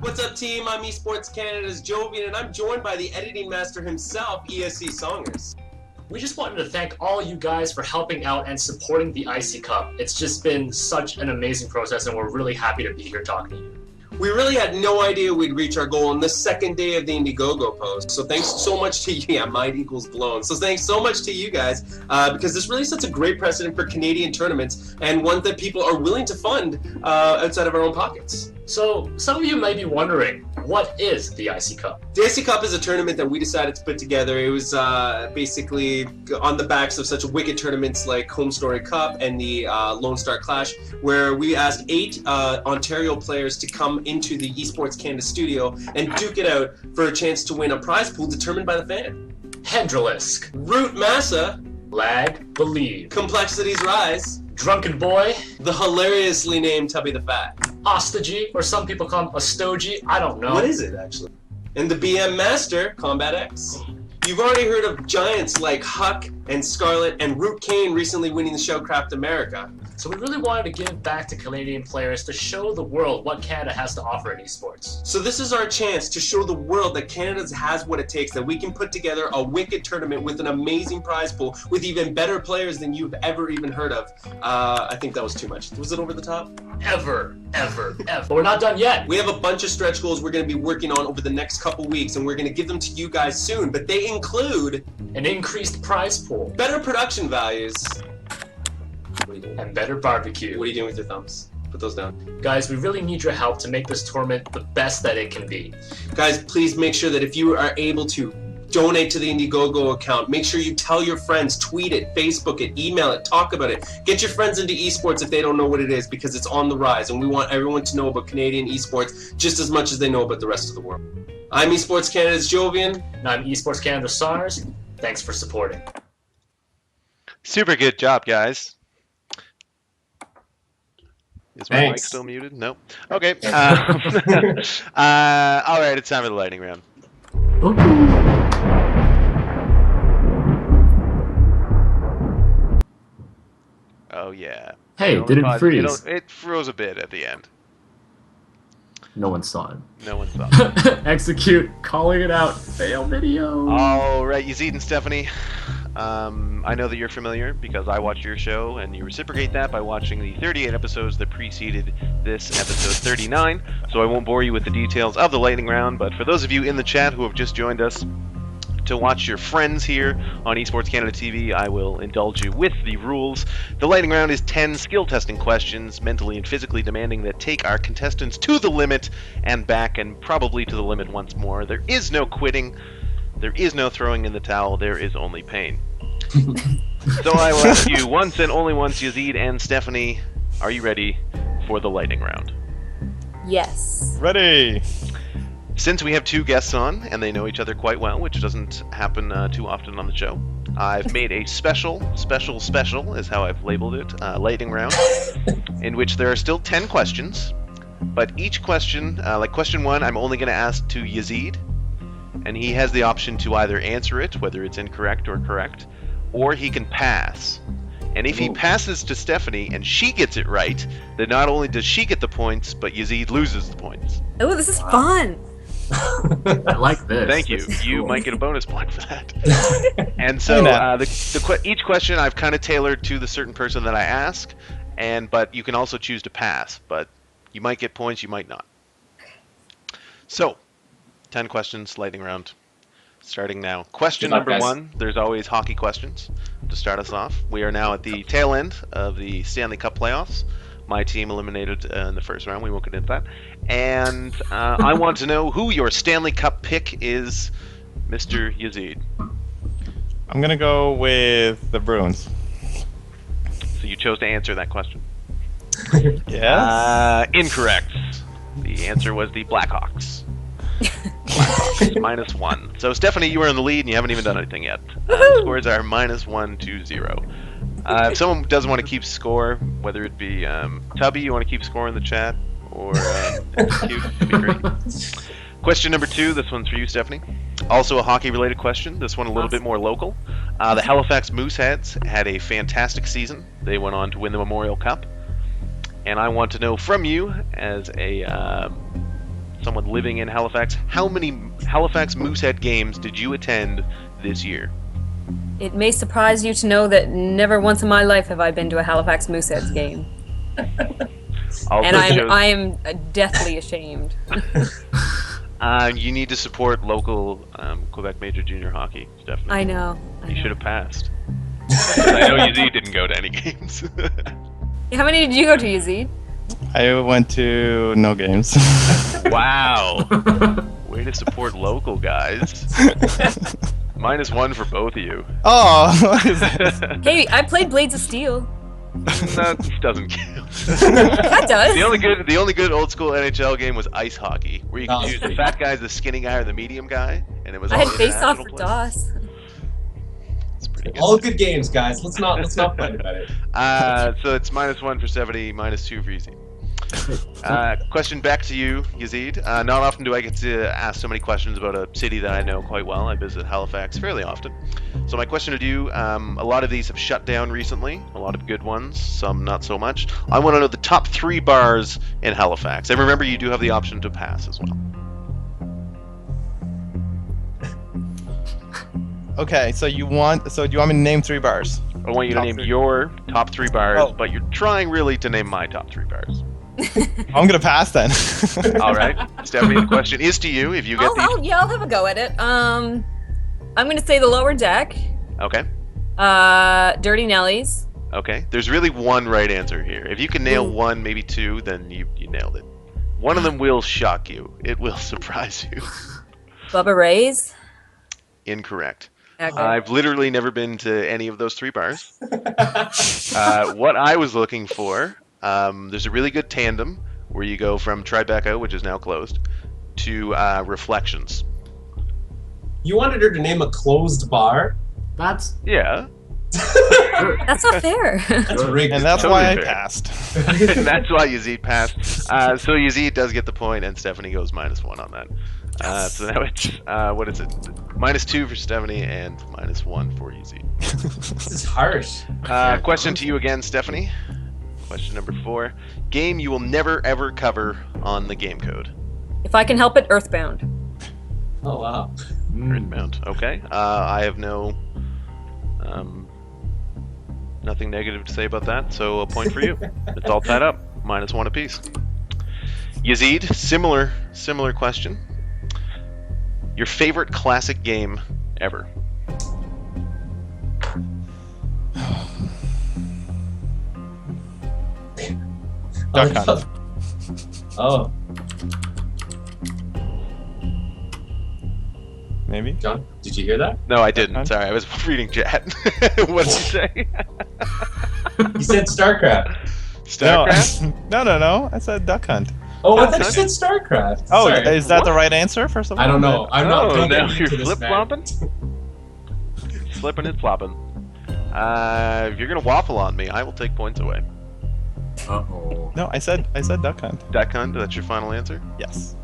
What's up, team? I'm Esports Canada's Jovian, and I'm joined by the editing master himself, ESC Songers. We just wanted to thank all you guys for helping out and supporting the Icy Cup. It's just been such an amazing process, and we're really happy to be here talking to you. We really had no idea we'd reach our goal on the second day of the Indiegogo post. So thanks so much to you. Yeah, mind equals blown. So thanks so much to you guys because this really sets a great precedent for Canadian tournaments and one that people are willing to fund outside of our own pockets. So, some of you may be wondering, what is the IC Cup? The IC Cup is a tournament that we decided to put together. It was basically on the backs of such wicked tournaments like Home Story Cup and the Lone Star Clash, where we asked 8 Ontario players to come into the Esports Canada studio and duke it out for a chance to win a prize pool determined by the fan. Hendrilisk, Root Massa, Lag, Believe, Complexities Rise, Drunken Boy, the hilariously named Tubby the Fat. Ostogy, or some people call him Ostogy, I don't know. What is it, actually? And the BM Master, Combat X. You've already heard of giants like Huck and Scarlet and Root Kane recently winning the Showcraft America. So we really wanted to give back to Canadian players to show the world what Canada has to offer in esports. So this is our chance to show the world that Canada has what it takes, that we can put together a wicked tournament with an amazing prize pool with even better players than you've ever even heard of. I think that was too much. Was it over the top? Ever. But we're not done yet. We have a bunch of stretch goals we're going to be working on over the next couple weeks, and we're going to give them to you guys soon, but they include an increased prize pool, better production values, and better barbecue. What are you doing with your thumbs? Put those down. Guys, we really need your help to make this tournament the best that it can be. Guys, please make sure that if you are able to donate to the Indiegogo account, make sure you tell your friends, tweet it, Facebook it, email it, talk about it. Get your friends into esports if they don't know what it is, because it's on the rise, and we want everyone to know about Canadian esports just as much as they know about the rest of the world. I'm Esports Canada's Jovian. And I'm Esports Canada's SARS. Thanks for supporting. Super good job, guys. Is my Thanks. mic still muted? No. Okay. All right, it's time for the lightning round. Oh yeah. Hey, It did it only freeze? It froze a bit at the end. No one saw it. No one saw it. Execute, calling it out. Fail video. All right, Yazeed and Stephanie. I know that you're familiar because I watched your show, and you reciprocate that by watching the 38 episodes that preceded this episode 39. So I won't bore you with the details of the lightning round, but for those of you in the chat who have just joined us to watch your friends here on Esports Canada TV, I will indulge you with the rules. The lightning round is 10 skill testing questions, mentally and physically demanding, that take our contestants to the limit and back, and probably to the limit once more. There is no quitting. There is no throwing in the towel. There is only pain. So I will ask you once and only once, Yazeed and Stephanie, are you ready for the lightning round? Yes. Ready. Since we have 2 guests on, and they know each other quite well, which doesn't happen too often on the show, I've made a special, is how I've labeled it, lightning round, in which there are still 10 questions, but each question, like question 1, I'm only going to ask to Yazeed, and he has the option to either answer it, whether it's incorrect or correct, or he can pass. And if he passes to Stephanie and she gets it right, then not only does she get the points, but Yazeed loses the points. Oh, this is fun. I like this. Thank you. This is You cool. might get a bonus point for that. And so each question I've kind of tailored to the certain person that I ask, but you can also choose to pass. But you might get points, you might not. So, 10 questions, lightning round, starting now. Question number 1, there's always hockey questions to start us off. We are now at the tail end of the Stanley Cup playoffs. My team eliminated in the first round. We won't get into that. And I want to know who your Stanley Cup pick is, Mr. Yazeed. I'm gonna go with the Bruins. So you chose to answer that question. Yes. Incorrect. The answer was the Blackhawks. Blackhawks, -1. So Stephanie, you are in the lead, and you haven't even done anything yet. The scores are -1 to 0. If someone doesn't want to keep score, whether it be Tubby, you want to keep score in the chat, or Cute, that'd be great. Question number 2, this one's for you, Stephanie. Also a hockey-related question, this one a little bit more local. The Halifax Mooseheads had a fantastic season. They went on to win the Memorial Cup. And I want to know from you, as a someone living in Halifax, how many Halifax Moosehead games did you attend this year? It may surprise you to know that never once in my life have I been to a Halifax Mooseheads game. I'll And put you- I am deathly ashamed. You need to support local Quebec Major Junior Hockey, Stephanie. I know. You should have passed. I know Yazeed didn't go to any games. How many did you go to, Yazeed? I went to no games. Wow. Way to support local, guys. -1 for both of you. Oh, what is this? Hey, I played Blades of Steel. That doesn't count. That does. The only good old school NHL game was ice hockey, where you could Oh, choose the sweet. fat guy, the skinny guy, or the medium guy, and it was I all had face off international for play. DOS. It's pretty good. All good games, guys. Let's not fight about it. So it's -1 for 70, -2 for Yazeed. Question back to you, Yazeed. Not often do I get to ask so many questions about a city that I know quite well. I visit Halifax fairly often. So my question to you, a lot of these have shut down recently, a lot of good ones, some not so much. I want to know the top 3 bars in Halifax. And remember, you do have the option to pass as well. Okay, so do you want me to name 3 bars? I want you to Top name 3. your top 3 bars, Oh. but you're trying really to name my top 3 bars. I'm gonna pass then. All right, Stephanie, the question is to you. If you get these, I'll have a go at it. I'm gonna say the Lower Deck. okay, Dirty Nellies. okay. There's really one right answer here. If you can nail Ooh. 1, maybe 2, then you nailed it. One of them will shock you. It will surprise you. Bubba Ray's. Incorrect. Okay. I've literally never been to any of those 3 bars. What I was looking for, there's a really good tandem where you go from Tribeca, which is now closed, to Reflections. You wanted her to name a closed bar? That's Yeah. That's not fair. That's rigged. And that's Totally why I fair. passed. And that's why Yazeed passed. So Yazeed does get the point, and Stephanie goes -1 on that. So now it's, what is it? -2 for Stephanie and -1 for Yazeed. This is harsh. Question to you again, Stephanie. Question number 4. Game you will never ever cover on the game code. If I can help it, Earthbound. Oh wow. Earthbound. Okay. I have nothing negative to say about that, so a point for you. It's all tied up. -1 apiece. Yazeed, similar question. Your favorite classic game ever? Duck Hunt. Oh, Maybe. John, did you hear that? No, I didn't. Hunt? Sorry, I was reading chat. What did you say? You said StarCraft. StarCraft? No. I said Duck Hunt. Oh, I thought Duck you said StarCraft. Oh, Sorry. is that the right answer for someone? I don't know. I'm not. Oh, Don't now get me you're into this, man. flip-flopping? Slipping and flopping. If you're gonna waffle on me, I will take points away. uh-oh. No, I said Duck Hunt. Duck Hunt, that's your final answer? Yes.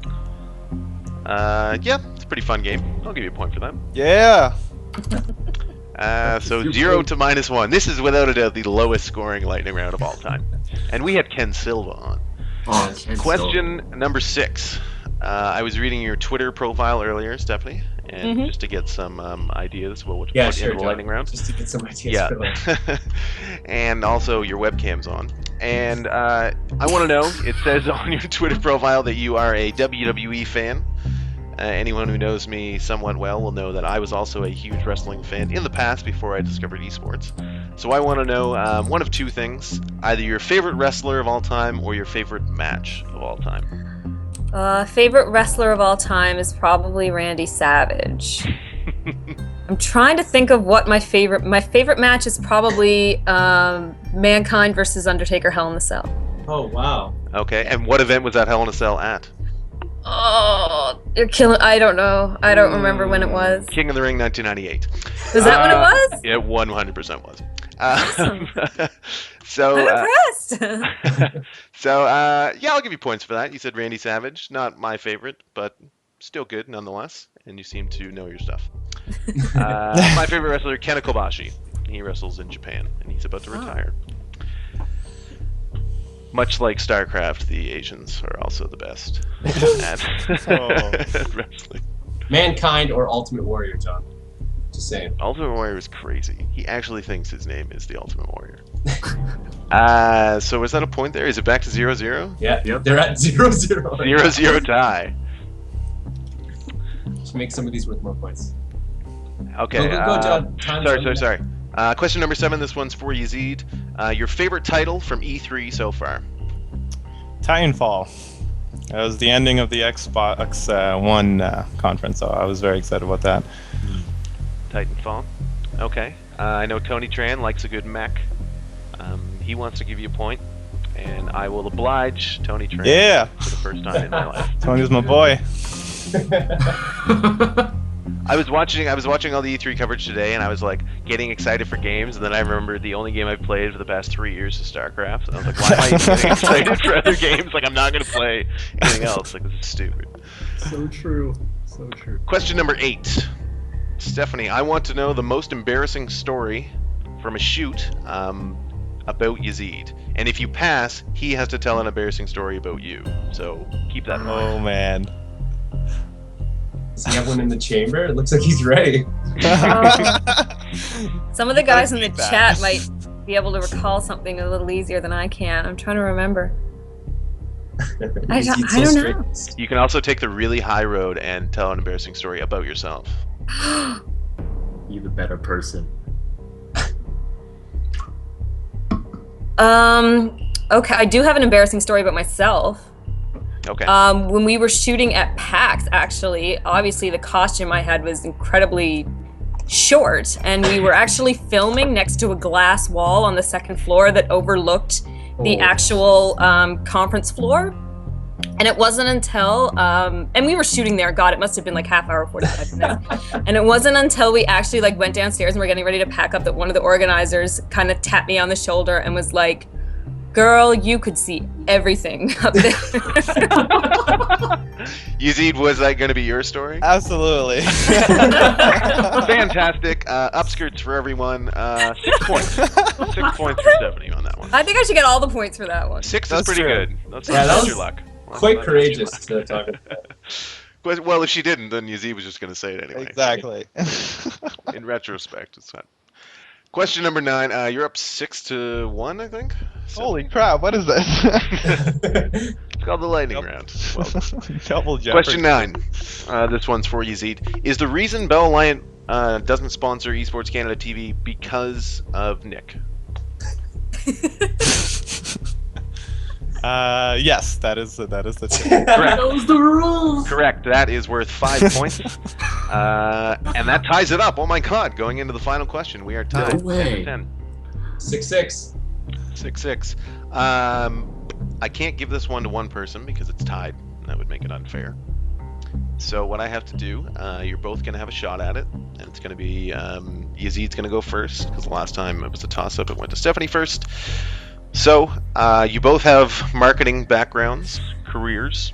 Yeah, it's a pretty fun game. I'll give you a point for that. Yeah. So 0 to -1. This is without a doubt the lowest scoring lightning round of all time. And we had Ken Silva on. Oh, Ken Question number 6. I was reading your Twitter profile earlier, Stephanie, and just to get some ideas about what to Yeah, put sure, into the John. lightning round. Just to get some ideas Yeah. for that. And also your webcam's on. And I want to know, it says on your Twitter profile that you are a WWE fan. Anyone who knows me somewhat well will know that I was also a huge wrestling fan in the past before I discovered esports. So I want to know one of 2 things. Either your favorite wrestler of all time or your favorite match of all time. Favorite wrestler of all time is probably Randy Savage. I'm trying to think of what my favorite match is. Probably Mankind versus Undertaker Hell in the Cell. Oh wow. Okay, and what event was that Hell in a Cell at? Oh, you're killing. I don't know. I don't remember when it was. King of the Ring 1998. Was that when it was? It 100% was. Awesome. So, I'm impressed. yeah, I'll give you points for that. You said Randy Savage, not my favorite, but still good nonetheless. And you seem to know your stuff. My favorite wrestler, Kenta Kobashi. He wrestles in Japan, and he's about to retire. Much like StarCraft, the Asians are also the best at wrestling. Mankind or Ultimate Warrior, John? Just saying. Ultimate Warrior is crazy. He actually thinks his name is the Ultimate Warrior. So is that a point there? Is it back to 0-0? Yeah, Yep. they're at 0-0. 0-0 tie. Should make some of these worth more points. Okay. Go, John. Sorry. Question number 7. This one's for Yazeed. Your favorite title from E3 so far? Titanfall. That was the ending of the Xbox One conference, so I was very excited about that. Titanfall. Okay. I know Tony Tran likes a good mech. He wants to give you a point, and I will oblige Tony Tran Yeah! for the first time in my life. Tony's my boy. I was watching all the E3 coverage today, and I was like getting excited for games, and then I remembered the only game I've played for the past 3 years is StarCraft. And I was like, why am I even getting excited for other games? Like, I'm not gonna play anything else. Like, this is stupid. So true. So true. Question number 8. Stephanie, I want to know the most embarrassing story from a shoot about Yazeed. And if you pass, he has to tell an embarrassing story about you. So keep that in mind. Oh, man. Does he have one in the chamber? It looks like he's ready. Some of the guys in the keep that. chat might be able to recall something a little easier than I can. I'm trying to remember. I don't know. You can also take the really high road and tell an embarrassing story about yourself. Be the better person. Okay, I do have an embarrassing story about myself. Okay. When we were shooting at PAX, actually, obviously the costume I had was incredibly short, and we were actually filming next to a glass wall on the second floor that overlooked the actual conference floor. And it wasn't until, and we were shooting there, God, it must have been like half hour, 45 minutes. And it wasn't until we actually like went downstairs and we're getting ready to pack up that one of the organizers kind of tapped me on the shoulder and was like, girl, you could see everything up there. Yazeed, was that going to be your story? Absolutely. Fantastic. Upskirts for everyone. 6 points. 6 points for Stephanie on that one. I think I should get all the points for that one. 6 is That's pretty true. good. That's Yeah, that was your luck. Quite courageous to talk about that. Well, if she didn't, then Yazeed was just going to say it anyway. Exactly. In retrospect, it's fine. Question number 9. You're up 6-1, I think. Holy crap, what is this? It's called the lightning round. Well, Double Jeopardy. question 9. This one's for Yazeed. Is the reason Bell Alliant doesn't sponsor Esports Canada TV because of Nick? Yes, that is the truth. Correct. Those the rules. Correct. That is worth 5 points. And that ties it up. Oh my god. Going into the final question, we are tied. No way. 10. 6-6. 6-6. I can't give this one to one person because it's tied. That would make it unfair. So what I have to do, you're both going to have a shot at it. And it's going to be Yazeed's going to go first because the last time it was a toss-up. It went to Stephanie first. So, you both have marketing backgrounds, careers.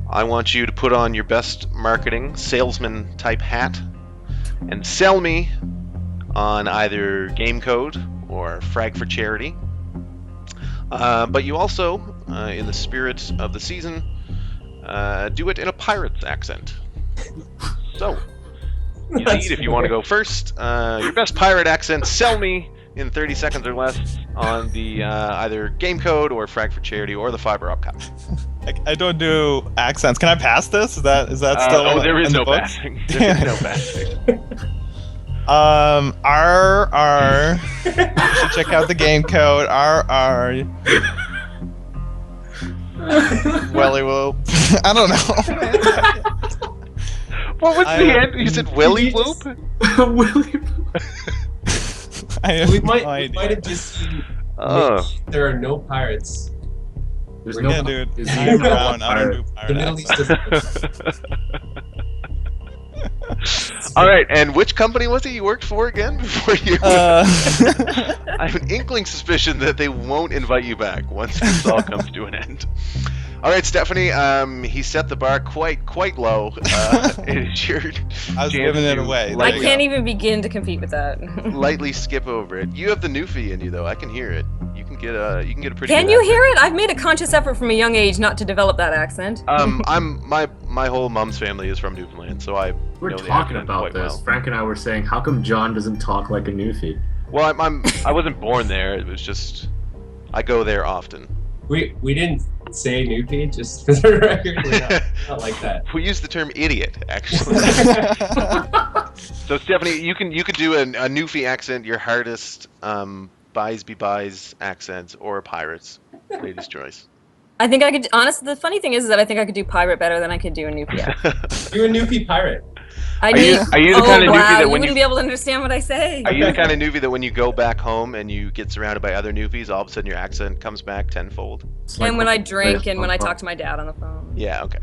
I want you to put on your best marketing salesman type hat and sell me on either game code or Frag for charity. But you also, in the spirit of the season, do it in a pirate's accent. So, Yazeed, if you want to go first, your best pirate accent, sell me in 30 seconds or less on the either game code or Frag for charity or the fiber optic. I don't do accents. Can I pass this? Is that still? Oh, there is in the no books? passing. There is no passing. R. You should check out the game code. R. Welly whoop. I don't know. What was the end? You said Willy Whoop? Willy. I have We no might idea. have just seen Oh. there are no pirates. There's Yeah, no. dude. Is I'm he brown. I don't do The pirate Middle East accents. doesn't. All right, and which company was it you worked for again before you? Uh, I have an inkling suspicion that they won't invite you back once this all comes to an end. All right, Stephanie. He set the bar quite low. It is your I was chance giving it to away. I lightly- can't even begin to compete with that. lightly skip over it. You have the Newfie in you, though. I can hear it. You can get a pretty. Can good you accent. hear it? I've made a conscious effort from a young age not to develop that accent. My my whole mom's family is from Newfoundland, so I We're know the talking accent about quite this. well. Frank and I were saying, how come John doesn't talk like a Newfie? Well, I wasn't born there. It was just I go there often. We didn't say Newfie, just for the record. We're not like that. We use the term idiot, actually. So Stephanie, you could do a Newfie accent, your hardest buys be buys accent, or a pirate's lady's choice. I think I could. Honestly, the funny thing is that I think I could do pirate better than I could do a Newfie accent. You're a Newfie pirate. Are you the kind of Newfie that you when wouldn't be able to understand what I say? Are you the kind of Newfie that when you go back home and you get surrounded by other Newfies, all of a sudden your accent comes back tenfold? And when I drink and when I talk to my dad on the phone. Yeah, okay.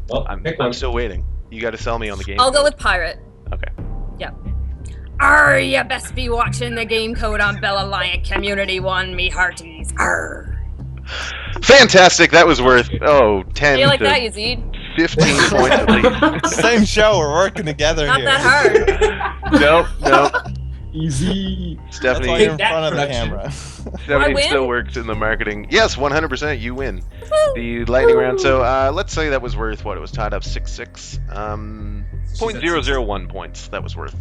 Well, I'm still waiting. You got to sell me on the game. I'll go with pirate. Okay. Yeah. Arr, you best be watching the game code on Bell Alliant Community 1, me hearties. Arr. Fantastic. That was worth 10 How do you like to that, Yazeed? 15 points at least. Same show. We're working together Not here. that hard. Nope. Easy. That's Stephanie, why you're in Take that, front of the production. camera. Stephanie win? still works in the marketing. Yes, 100%. You win the lightning round. So let's say that was worth what? It was tied up 6-6. 0.001 points. That was worth.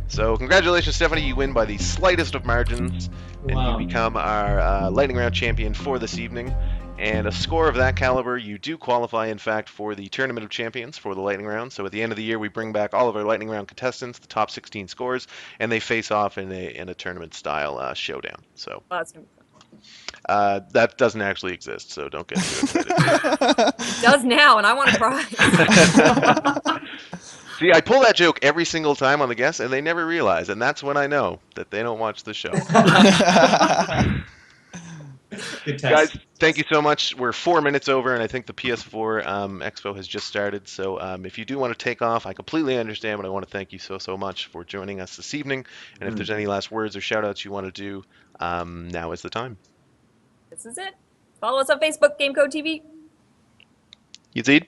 So congratulations, Stephanie. You win by the slightest of margins, and Wow. you become our lightning round champion for this evening. And a score of that caliber, you do qualify, in fact, for the Tournament of Champions for the Lightning Round. So at the end of the year, we bring back all of our Lightning Round contestants, the top 16 scores, and they face off in a tournament-style showdown. So Well, that's gonna be fun. that doesn't actually exist, so don't get too excited. It does now, and I want a prize. See, I pull that joke every single time on the guests, and they never realize, and that's when I know that they don't watch the show. Good test. Guys, thank you so much. We're 4 minutes over, and I think the PS4 Expo has just started. So if you do want to take off, I completely understand, but I want to thank you so much for joining us this evening. And if there's any last words or shout-outs you want to do, now is the time. This is it. Follow us on Facebook, Gamecode TV. Yazeed?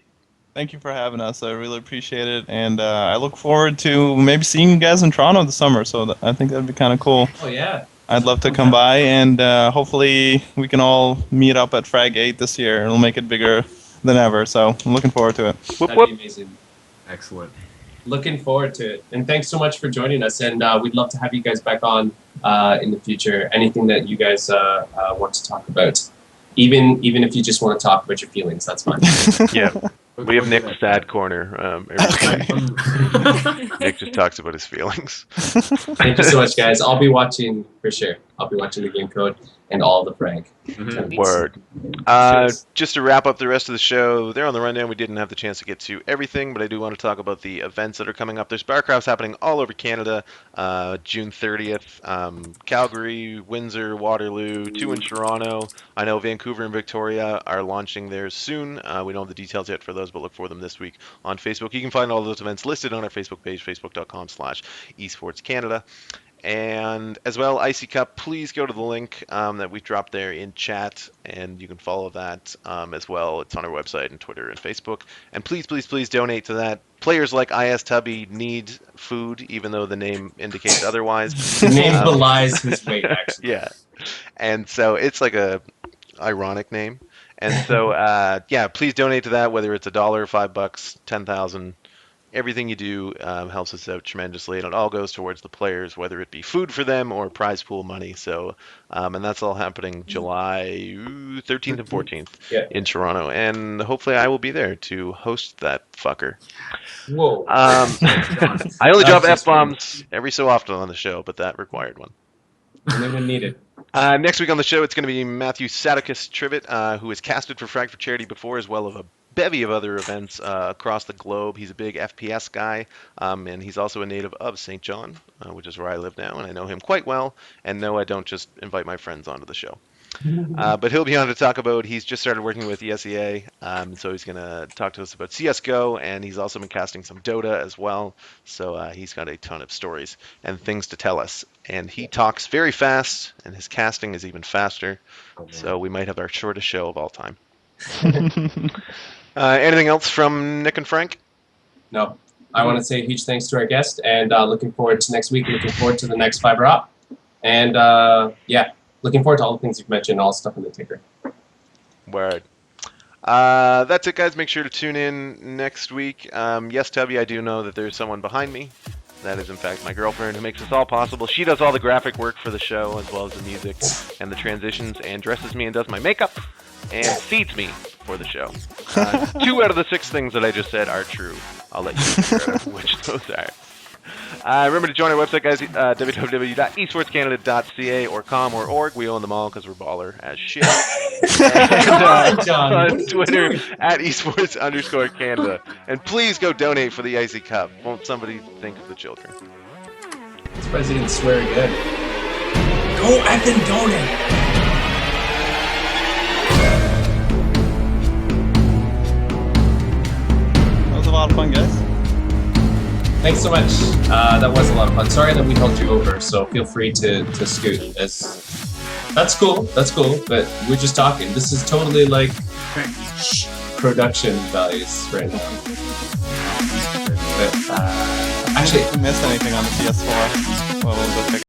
Thank you for having us. I really appreciate it, and I look forward to maybe seeing you guys in Toronto this summer. So I think that'd be kind of cool. Oh yeah. I'd love to come by, and hopefully we can all meet up at Frag 8 this year. It'll make it bigger than ever. So I'm looking forward to it. That'd be amazing. Excellent. Looking forward to it. And thanks so much for joining us. And we'd love to have you guys back on in the future. Anything that you guys want to talk about. Even if you just want to talk about your feelings, that's fine. Yeah. We have Nick's sad corner. Every time. Nick just talks about his feelings. Thank you so much, guys. I'll be watching for sure. I'll be watching the game code and all the Frag. Word. Just to wrap up the rest of the show, there on the rundown, we didn't have the chance to get to everything, but I do want to talk about the events that are coming up. There's Barcrafts happening all over Canada, June 30th, Calgary, Windsor, Waterloo, 2 in Toronto. I know Vancouver and Victoria are launching theirs soon. We don't have the details yet for those, but look for them this week on Facebook. You can find all those events listed on our Facebook page, facebook.com/esportscanada. And as well, Icy Cup, please go to the link that we've dropped there in chat, and you can follow that as well. It's on our website and Twitter and Facebook. And please, please, please donate to that. Players like IS Tubby need food, even though the name indicates otherwise. The name belies his weight, actually. Yeah. And so it's like a ironic name. And so, yeah, please donate to that, whether it's $1, $5, 10,000. Everything you do helps us out tremendously, and it all goes towards the players, whether it be food for them or prize pool money. So, and that's all happening July 13th and 14th in Toronto, and hopefully I will be there to host that fucker. Whoa. I only drop F-bombs every so often on the show, but that required one. Only when needed. Next week on the show, it's going to be Matthew Sadakis Trivet, who has casted for Frag for Charity before, as well as a bevy of other events across the globe. He's a big FPS guy, and he's also a native of St. John, which is where I live now, and I know him quite well. And no, I don't just invite my friends onto the show. But he'll be on to talk about, he's just started working with ESEA, so he's going to talk to us about CSGO, and he's also been casting some Dota as well. So he's got a ton of stories and things to tell us. And he talks very fast, and his casting is even faster. So we might have our shortest show of all time. Anything else from Nick and Frank? No. I want to say a huge thanks to our guest, and looking forward to next week, looking forward to the next Fiber Up. And yeah, looking forward to all the things you've mentioned, all the stuff in the ticker. Word. That's it, guys. Make sure to tune in next week. Yes, Tubby, I do know that there's someone behind me. That is, in fact, my girlfriend who makes this all possible. She does all the graphic work for the show, as well as the music and the transitions, and dresses me and does my makeup, and feeds me for the show. 2 out of the 6 things that I just said are true. I'll let you figure out which those are. Remember to join our website, guys, www.esportscanada.ca or com or org. We own them all because we're baller as shit. Come on, John. What are On you Twitter doing? at esports_Canada. And please go donate for the Icy Cup. Won't somebody think of the children? I'm surprised he didn't swear again. Go effing donate! That was a lot of fun, guys. Thanks so much. That was a lot of fun. Sorry that we held you over, so feel free to scoot. That's cool, but we're just talking. This is totally like production values right now. But, actually, If you missed anything on the PS4, well, we'll go check